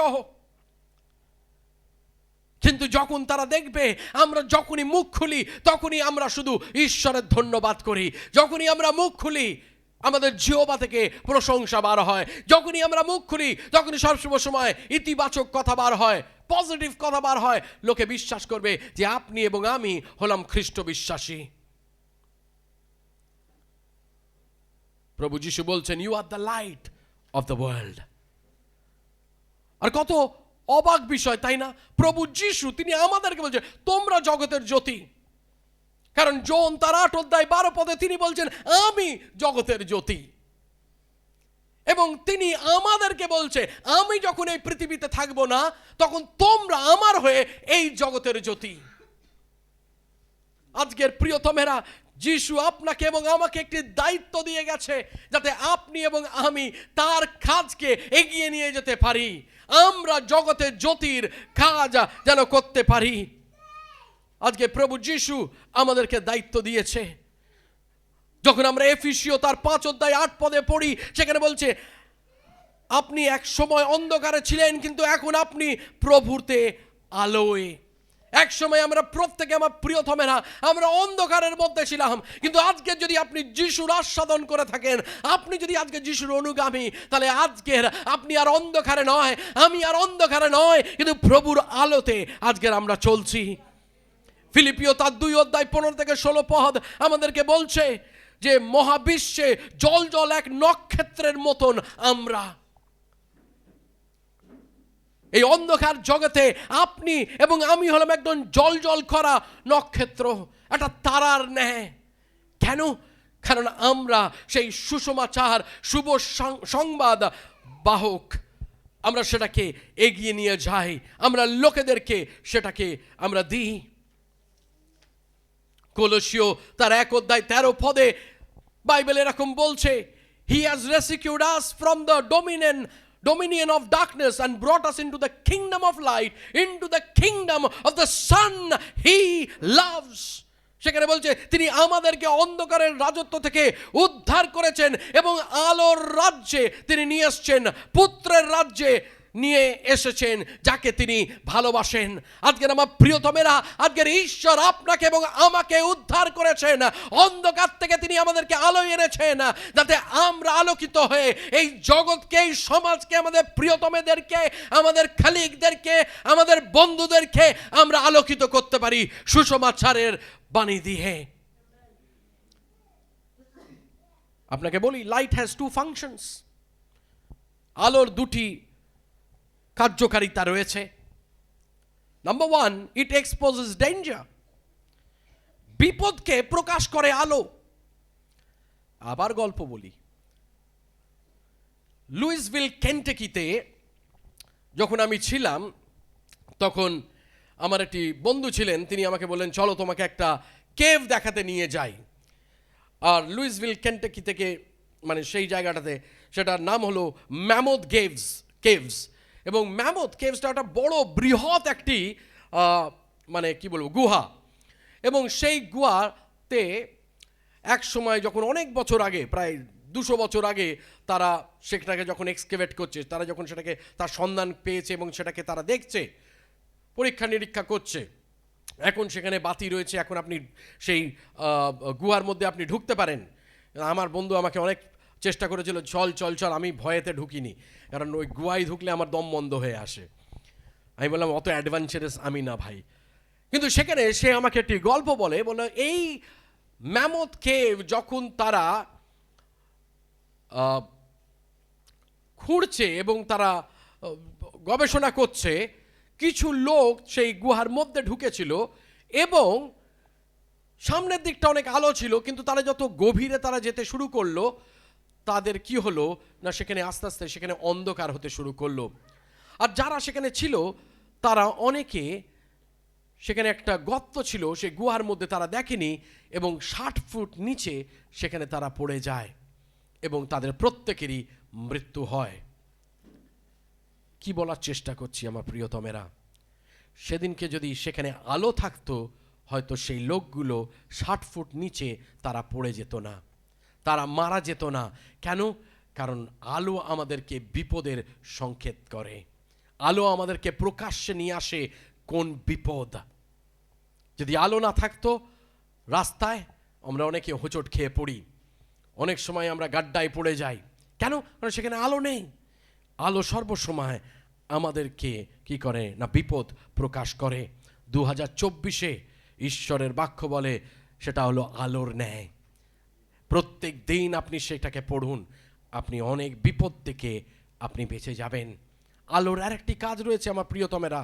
S1: কিন্তু যখন তারা দেখবে আমরা যখনই মুখ খুলি তখনই আমরা শুধু ঈশ্বরের ধন্যবাদ করি, যখনই আমরা মুখ খুলি আমাদের জিহ্বা থেকে প্রশংসা বার হয়, যখনই আমরা মুখ খুলি তখনই সবসময় ইতিবাচক কথা বার হয়, পজিটিভ কথা বার হয়, লোকে বিশ্বাস করবে যে আপনি এবং আমি হলাম খ্রিস্ট বিশ্বাসী। প্রভু যিশু বলছেন you are the light of the world. আর কত অবাক বিষয়, তাই না? প্রভু যিশু তিনি আমাদেরকে বলছেন তোমরা জগতের জ্যোতি। কারণ জন তার 8 অধ্যায় 12 পদে তিনি বলছেন আমি জগতের জ্যোতি, এবং তিনি আমাদেরকে বলছে আমি যখন এই পৃথিবীতে থাকবো না তখন তোমরা আমার হয়ে এই জগতের জ্যোতি। আজকের প্রিয়তমেরা, যিশু আপনাকে এবং আমাকে একটি দায়িত্ব দিয়ে গেছে যাতে আপনি এবং আমি তার কাজকে এগিয়ে নিয়ে যেতে পারি, আমরা জগতের জ্যোতির কাজ যেন করতে পারি। আজকে প্রভু যিশু আমাদেরকে দায়িত্ব দিয়েছে। যখন আমরা এফেসীয় তার 5 অধ্যায় 8 পদে পড়ি, সেখানে বলছে আপনি এক সময় অন্ধকারে ছিলেন কিন্তু এখন আপনি প্রভুতে আলোয়। এক সময় আমরা প্রত্যেকে আমার প্রিয়তমেরা আমরা অন্ধকারের মধ্যে ছিলাম, কিন্তু আজকে যদি আপনি যিশুর আস্বাদন করে থাকেন, আপনি যদি আজকে যিশুর অনুগামী, তাহলে আজকের আপনি আর অন্ধকারে নয়, আমি আর অন্ধকারে নয়, কিন্তু প্রভুর আলোতে আজকের আমরা চলছি। ফিলিপিও তার 2 অধ্যায় 15 থেকে 16 পদ আমাদেরকে বলছে যে মহাবিশ্বে জল জল এক নক্ষত্রের মতন আমরা। এই অন্ধকার জগতে আপনি এবং আমি হলাম একজন জল জল করা নক্ষত্র, একটা তারার ন্যায়। কেন? কারণ আমরা সেই সুসমাচার, শুভ সংবাদ বাহক, আমরা সেটাকে এগিয়ে নিয়ে যাই, আমরা লোকেদেরকে সেটাকে আমরা দিই। কলোসীয় তার 1 অধ্যায় 13 পদে বাইবেল এরকম বলছে he has rescued us from the dominion of darkness and brought us into the kingdom of light, into the kingdom of the son he loves. সেখানে বলছে তিনি আমাদেরকে অন্ধকারের রাজত্ব থেকে উদ্ধার করেছেন এবং আলোর রাজ্যে তিনি নিয়ে এসেছেন, পুত্রের রাজ্যে নিয়ে এসেছেন যাকে তিনি ভালোবাসেন। আজকের আমার প্রিয়তমেরা, আজকের ঈশ্বর আপনাকে এবং আমাকে উদ্ধার করেছেন, অন্ধকার থেকে তিনি আমাদেরকে আলো এনেছেন, যাতে আমরা আলোকিত হয়ে এই জগৎকে, এই সমাজকে, আমাদের প্রিয়তমেদেরকে, আমাদের খালিকদেরকে, আমাদের বন্ধুদেরকে আমরা আলোকিত করতে পারি সুসমাচারের বাণী দিয়ে। আপনাকে বলি লাইট হ্যাজ 2 ফাংশনস। আলোর 2টি কার্যকারিতা রয়েছে। নাম্বার 1, ইট এক্সপোজেস ডেঞ্জার, বিপদকে প্রকাশ করে আলো। আবার গল্প বলি, লুইসভিল কেন্টাকিতে যখন আমি ছিলাম তখন আমার একটি বন্ধু ছিলেন, তিনি আমাকে বললেন চলো তোমাকে একটা কেভ দেখাতে নিয়ে যাই। আর লুইসভিল কেন্টাকি থেকে মানে সেই জায়গাটাতে, সেটার নাম হলো ম্যামথ কেভস। এবং ম্যামথ কেভসটা একটা বড় বৃহৎ একটি মানে কি বলবো গুহা, এবং সেই গুহাতে এক সময় যখন অনেক বছর আগে, প্রায় 200 বছর আগে, তারা সেটাকে যখন এক্সকেভেট করছে, তারা যখন সেটাকে তার সন্ধান পেয়েছে এবং সেটাকে তারা দেখছে, পরীক্ষা নিরীক্ষা করছে, এখন সেখানে বাতি রয়েছে, এখন আপনি সেই গুহার মধ্যে আপনি ঢুকতে পারেন। আমার বন্ধু আমাকে অনেক চেষ্টা করেছিল চল চল চল, আমি ভয়েতে ঢুকিনি, কারণ ওই গুহায় ঢুকলে আমার দম বন্ধ হয়ে আসে। আমি বললাম অত অ্যাডভেঞ্চারাস আমি না ভাই। কিন্তু সেখানে সে আমাকে একটি গল্প বলে এই ম্যামথ কেভ যখন তারা খুঁড়ছে এবং তারা গবেষণা করছে, কিছু লোক সেই গুহার মধ্যে ঢুকেছিল এবং সামনের দিকটা অনেক আলো ছিল, কিন্তু তারা যত গভীরে তারা যেতে শুরু করলো, তাদের কি হলো না সেখানে আস্তে আস্তে সেখানে অন্ধকার হতে শুরু করলো। আর যারা সেখানে ছিল তারা অনেকে সেখানে একটা গর্ত ছিল, সেই গুহার মধ্যে তারা দেখেনি, এবং 60 ফুট নিচে সেখানে তারা পড়ে যায় এবং তাদের প্রত্যেকেরই মৃত্যু হয়। কি বলার চেষ্টা করছি আমার প্রিয়তমেরা, সেদিনকে যদি সেখানে আলো থাকতো, হয়তো সেই লোকগুলো 60 ফুট নিচে তারা পড়ে যেত না, তারা মারা যেত না। কেন? কারণ আলো আমাদেরকে বিপদের সংকেত করে, আলো আমাদেরকে প্রকাশ্যে নিয়ে আসে কোন বিপদ। যদি আলো না থাকতো, রাস্তায় আমরা অনেকে হোঁচট খেয়ে পড়ি, অনেক সময় আমরা গাড্ডায় পড়ে যাই। কেন? কারণ সেখানে আলো নেই। আলো সর্বসময় আমাদেরকে কি করে না, বিপদ প্রকাশ করে। 2024-এ ঈশ্বরের বাক্য বলে সেটা হলো আলোর ন্যায়। প্রত্যেক দিন আপনি সেটাকে পড়ুন, আপনি অনেক বিপদ থেকে আপনি বেঁচে যাবেন। আলোর আরেকটি কাজ রয়েছে আমার প্রিয়তমেরা,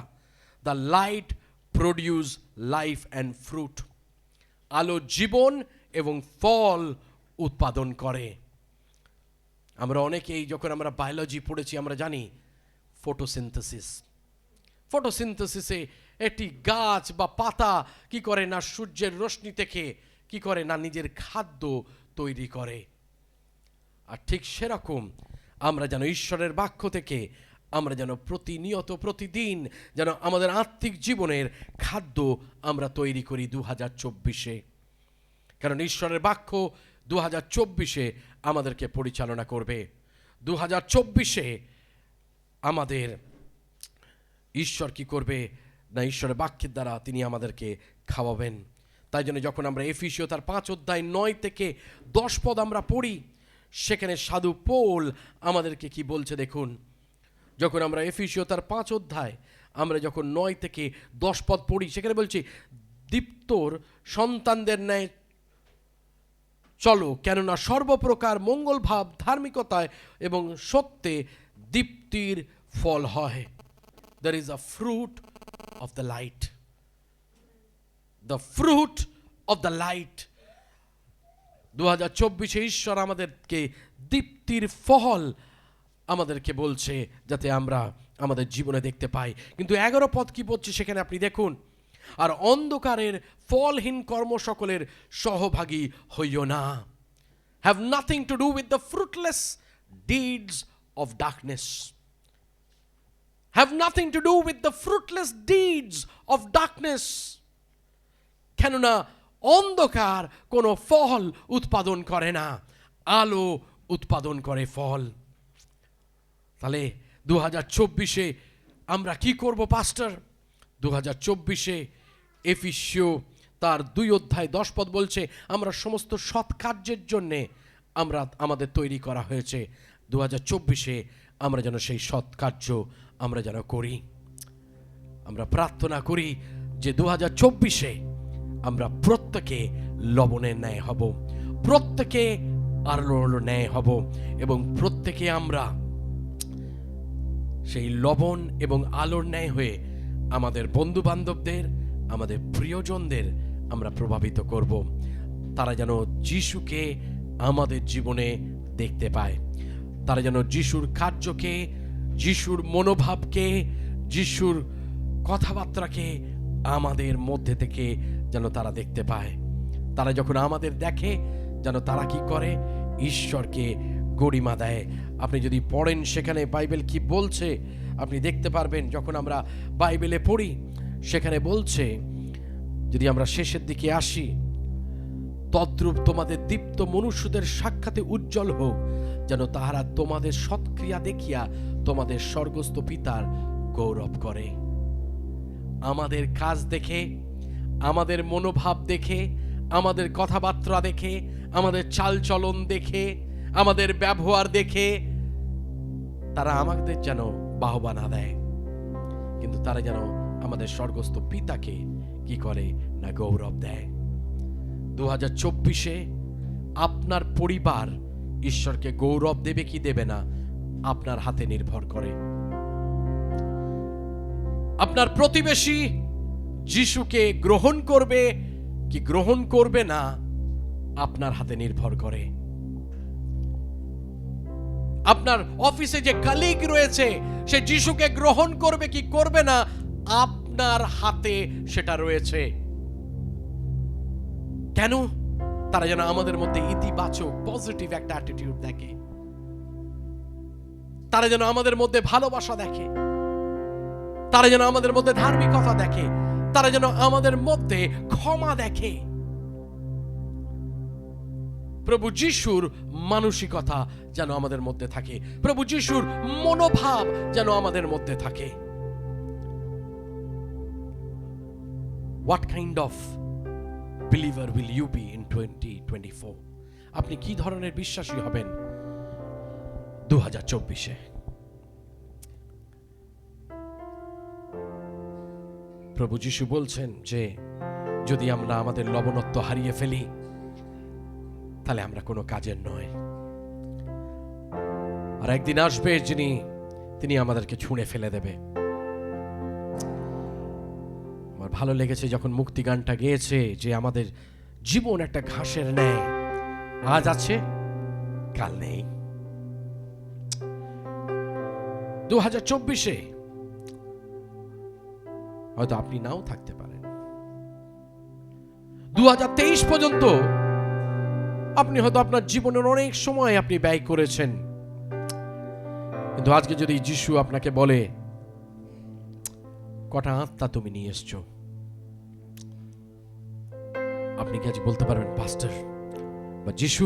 S1: the light produce life and fruit. আলো জীবন এবং ফল উৎপাদন করে। আমরা অনেকেই যখন আমরা বায়োলজি পড়েছি আমরা জানি ফটোসিনথেসিসে একটি গাছ বা পাতা কি করে না, সূর্যের রশ্মি থেকে কি করে না নিজের খাদ্য তৈরি করে। আর ঠিক সেরকম আমরা যেন ঈশ্বরের বাক্য থেকে আমরা যেন প্রতিনিয়ত প্রতিদিন যেন আমাদের আত্মিক জীবনের খাদ্য আমরা তৈরি করি 2024-এ। কারণ ঈশ্বরের বাক্য 2024-এ আমাদেরকে পরিচালনা করবে। 2024-এ আমাদের ঈশ্বর কি করবে না, ঈশ্বরের বাক্যের দ্বারা তিনি আমাদেরকে খাওয়াবেন। তাই জন্য যখন আমরা এফিসীয় তার 5 অধ্যায় 9 থেকে 10 পদ আমরা পড়ি, সেখানে সাধু পৌল আমাদেরকে কি বলছে দেখুন। যখন আমরা এফিসীয় তার 5 অধ্যায় আমরা যখন 9 থেকে 10 পদ পড়ি, সেখানে বলছি দীপ্তর সন্তানদের ন্যায় চলো, কেননা সর্বপ্রকার মঙ্গল ভাব ধার্মিকতায় এবং সত্যে দীপ্তির ফল হয়। There is a fruit of the light. The fruit of the light. 2024-এ ঈশ্বর আমাদেরকে দীপ্তির ফল আমাদেরকে বলছে যাতে আমরা আমাদের জীবনে দেখতে পাই। কিন্তু 11 পদ কি বলছে সেখানে আপনি দেখুন, আর অন্ধকারের ফলহীন কর্ম সকলের সহভাগী হইও না। Have nothing to do with the fruitless deeds of darkness. Have nothing to do with the fruitless deeds of darkness. কেননা অন্ধকার কোনো ফল উৎপাদন করে না, আলো উৎপাদন করে ফল। তাহলে 2024-এ আমরা কি করব পাস্টার? 2024-এ এফিসীয় তার 2 অধ্যায় 10 পদ বলছে আমরা সমস্ত সৎ কার্যের জন্যে আমাদের তৈরি করা হয়েছে। 2024-এ আমরা যেন সেই সৎ কার্য আমরা যেন করি। আমরা প্রার্থনা করি যে 2024-এ আমরা প্রত্যেকে লবণের ন্যায় হব, প্রত্যেকে আলোর ন্যায় হব, এবং প্রত্যেকে আমরা সেই লবণ এবং আলোর ন্যায় হয়ে আমাদের বন্ধু বান্ধবদের, আমাদের প্রিয়জনদের আমরা প্রভাবিত করব। তারা যেন যিশুকে আমাদের জীবনে দেখতে পায়, তারা যেন যিশুর কার্যকে, যিশুর মনোভাবকে, যিশুর কথাবার্তাকে আমাদের মধ্যে থেকে যেন তারা দেখতে পায়। তারা যখন আমাদের দেখে যেন তারা কি করে, ঈশ্বরকে গরিমা দেয়। আপনি যদি পড়েন সেখানে বাইবেল কি বলছে আপনি দেখতে পারবেন। যখন আমরা বাইবেলে পড়ি সেখানে বলছে, যদি আমরা শেষের দিকে আসি, তদ্রূপ তোমাদের দীপ্ত মনুষ্যদের সাক্ষাতে উজ্জ্বল হোক, যেন তাহারা তোমাদের সৎক্রিয়া দেখিয়া তোমাদের স্বর্গস্থ পিতার গৌরব করে। আমাদের কাজ দেখে, আমাদের মনোভাব দেখে, আমাদের কথাবার্তা দেখে, আমাদের চালচলন দেখে, আমাদের ব্যবহার দেখে তারা আমাদের যেন বাহবা না দেয়, কিন্তু তারা যেন আমাদের স্বর্গস্থ পিতাকে কি করে না গৌরব দেয়। 2024-এ আপনার পরিবার ঈশ্বরকে গৌরব দেবে কি দেবে না আপনার হাতে নির্ভর করে। আপনার প্রতিবেশী যিশুকে গ্রহণ করবে কি গ্রহণ করবে না আপনার হাতে নির্ভর করে। আপনার অফিসে যে কলিগ রয়েছে সে যিশুকে গ্রহণ করবে কি করবে না আপনার হাতে সেটা রয়েছে। কেন? তারা যেন আমাদের মধ্যে ইতিবাচক পজিটিভ একটা অ্যাটিটিউড দেখে, তারা যেন আমাদের মধ্যে ভালোবাসা দেখে, তারা যেন আমাদের মধ্যে ধার্মিকতা দেখে, তারা যেন আমাদের মধ্যে ক্ষমা দেখে। প্রভু যিশুর মানসিকতা যেন আমাদের মধ্যে থাকে, প্রভু যিশুর মনোভাব যেন আমাদের মধ্যে থাকে। What kind of believer will you be in 2024? আপনি কি ধরনের বিশ্বাসী হবেন 2024-এ? প্রভু যিশু বলছেন যে যদি আমরা আমাদের লবণত্ব হারিয়ে ফেলি তাহলে আমরা কোনো কাজের নয়। আর একদিন আসবে তিনি আমাদেরকে ছুঁড়ে ফেলে দেবে। আমার ভালো লেগেছে যখন মুক্তি গানটা গেয়েছে যে আমাদের জীবন একটা ঘাসের ন্যায়, আজ আছে কাল নেই। 2024-এ হয়তো আপনি নাও থাকতে পারেন, 2023 পর্যন্ত আপনি হয়তো আপনার জীবনের অনেক সময় আপনি ব্যয় করেছেন, কিন্তু আজকে যদি যিশু আপনাকে বলে কটা আত্মা তুমি নিয়ে এসছো, আপনি কি আজ বলতে পারবেন পাস্টর বা যিশু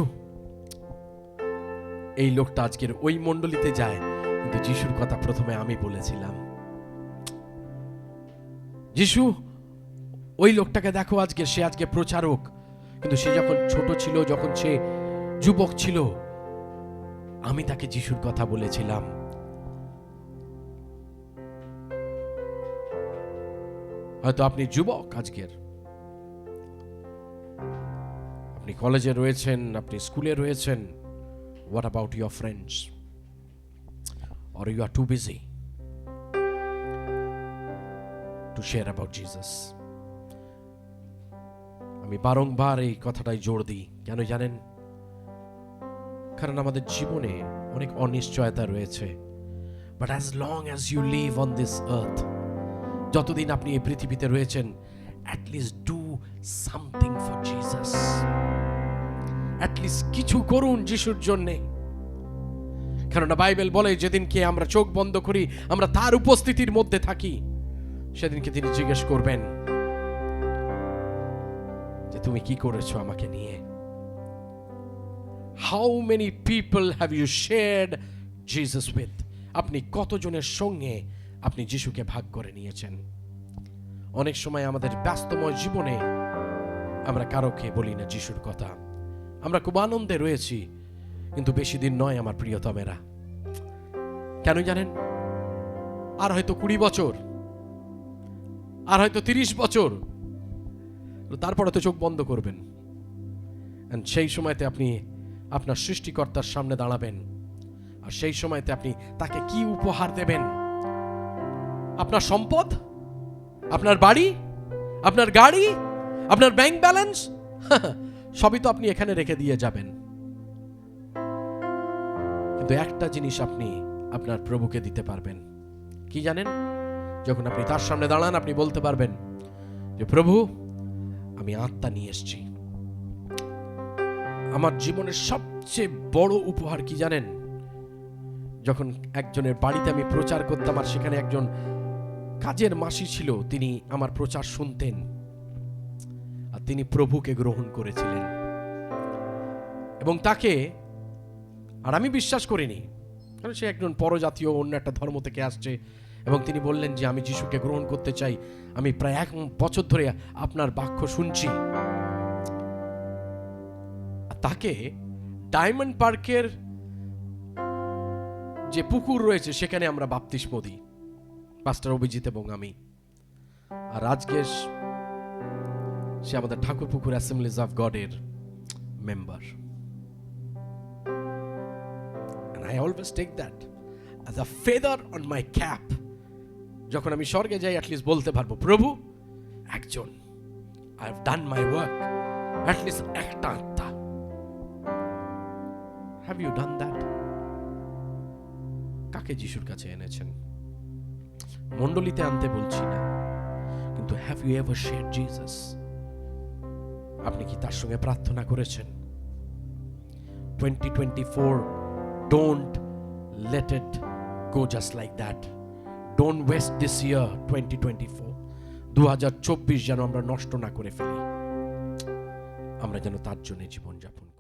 S1: এই লোকটা আজকের ওই মণ্ডলীতে যায়, কিন্তু যিশুর কথা প্রথমে আমি বলেছিলাম। যিশু ওই লোকটাকে দেখো, আজকে সে আজকে প্রচারক, কিন্তু সে যখন ছোট ছিল, যখন সে যুবক ছিল, আমি তাকে যিশুর কথা বলেছিলাম। হয়তো আপনি যুবক, আজকের আপনি কলেজে রয়েছেন, আপনি স্কুলে রয়েছেন। What about your friends? Or you are too busy to share about Jesus? আমি বারংবার এই কথাটাই জোর দিই, কেন জানেন? কারণ আমাদের জীবনে অনেক অনিশ্চয়তা রয়েছে। But as long as you live on this earth, যতদিন আপনি এই পৃথিবীতে রয়েছেন, at least do something for Jesus. At least কিছু করুন যিশুর জন্যে। কারণ বাইবেল বলে যেদিনকে আমরা চোখ বন্ধ করি, আমরা তার উপস্থিতির মধ্যে থাকি, সেদিনকে তিনি জিজ্ঞেস করবেন যে তুমি কি করেছো আমাকে নিয়ে। How many people have you shared Jesus with? আপনি কতজনের সঙ্গে আপনি যিশুকে ভাগ করে নিয়েছেন? অনেক সময় আমাদের ব্যস্তময় জীবনে আমরা কারোকে বলি না যিশুর কথা। আমরা খুব আনন্দে রয়েছি, কিন্তু বেশি দিন নয় আমার প্রিয়তমেরা। কেন জানেন? আর হয়তো 20 বছর, আর হয়তো 30 বছর, তারপরে তো চোখ বন্ধ করবেন। সেই সময়তে আপনি আপনার সৃষ্টিকর্তার সামনে দাঁড়াবেন, আর সেই সময়তে আপনি তাকে কি উপহার দেবেন? আপনার সম্পদ, আপনার বাড়ি, আপনার গাড়ি, আপনার ব্যাংক ব্যালেন্স, সবই তো আপনি এখানে রেখে দিয়ে যাবেন। কিন্তু একটা জিনিস আপনি আপনার প্রভুকে দিতে পারবেন, কি জানেন? যখন আপনি তার সামনে দাঁড়ান, আপনি বলতে পারবেন যে প্রভু, আমি আত্মা নিয়ে এসেছি। আমার জীবনের সবচেয়ে বড় উপহার কি জানেন? যখন একজনের বাড়িতে আমি প্রচার করতাম, আর সেখানে একজন কাজের মাসি ছিল, তিনি আমার প্রচার শুনতেন, আর তিনি প্রভুকে গ্রহণ করেছিলেন। এবং তাকে, আর আমি বিশ্বাস করিনি, কারণ সে একজন পরজাতীয়, অন্য একটা ধর্ম থেকে আসছে, এবং তিনি বললেন যে আমি যিশুকে গ্রহণ করতে চাই, আমি প্রায় 1 বছর ধরে আপনার বাক্য শুনছি। তাকে ডায়মন্ড পার্কের যে পুকুর রয়েছে সেখানে আমরা বাপ্তিস্ম দিই, পাস্টার অভিজিৎ এবং আমি। আর আজকে সে আমাদের ঠাকুরপুকুর অ্যাসেম্বলিজ অফ গডের member. And I always take that as a feather on my cap. যখন আমি স্বর্গে যাই, অ্যাটলিস্ট বলতে পারবো, প্রভু, একজন, I have done my work, at least একটা আত্মা। Have you done that? কাকে যিশুর কাছে এনেছেন? মণ্ডলীতে আনতে বলছি না, কিন্তু have you ever share Jesus? আপনি কি তার সঙ্গে প্রার্থনা করেছেন? 2024, don't let it go just like that. Don't waste this year 2024. 2024 যেন আমরা নষ্ট না করে ফেলি, আমরা যেন তার জন্য জীবনযাপন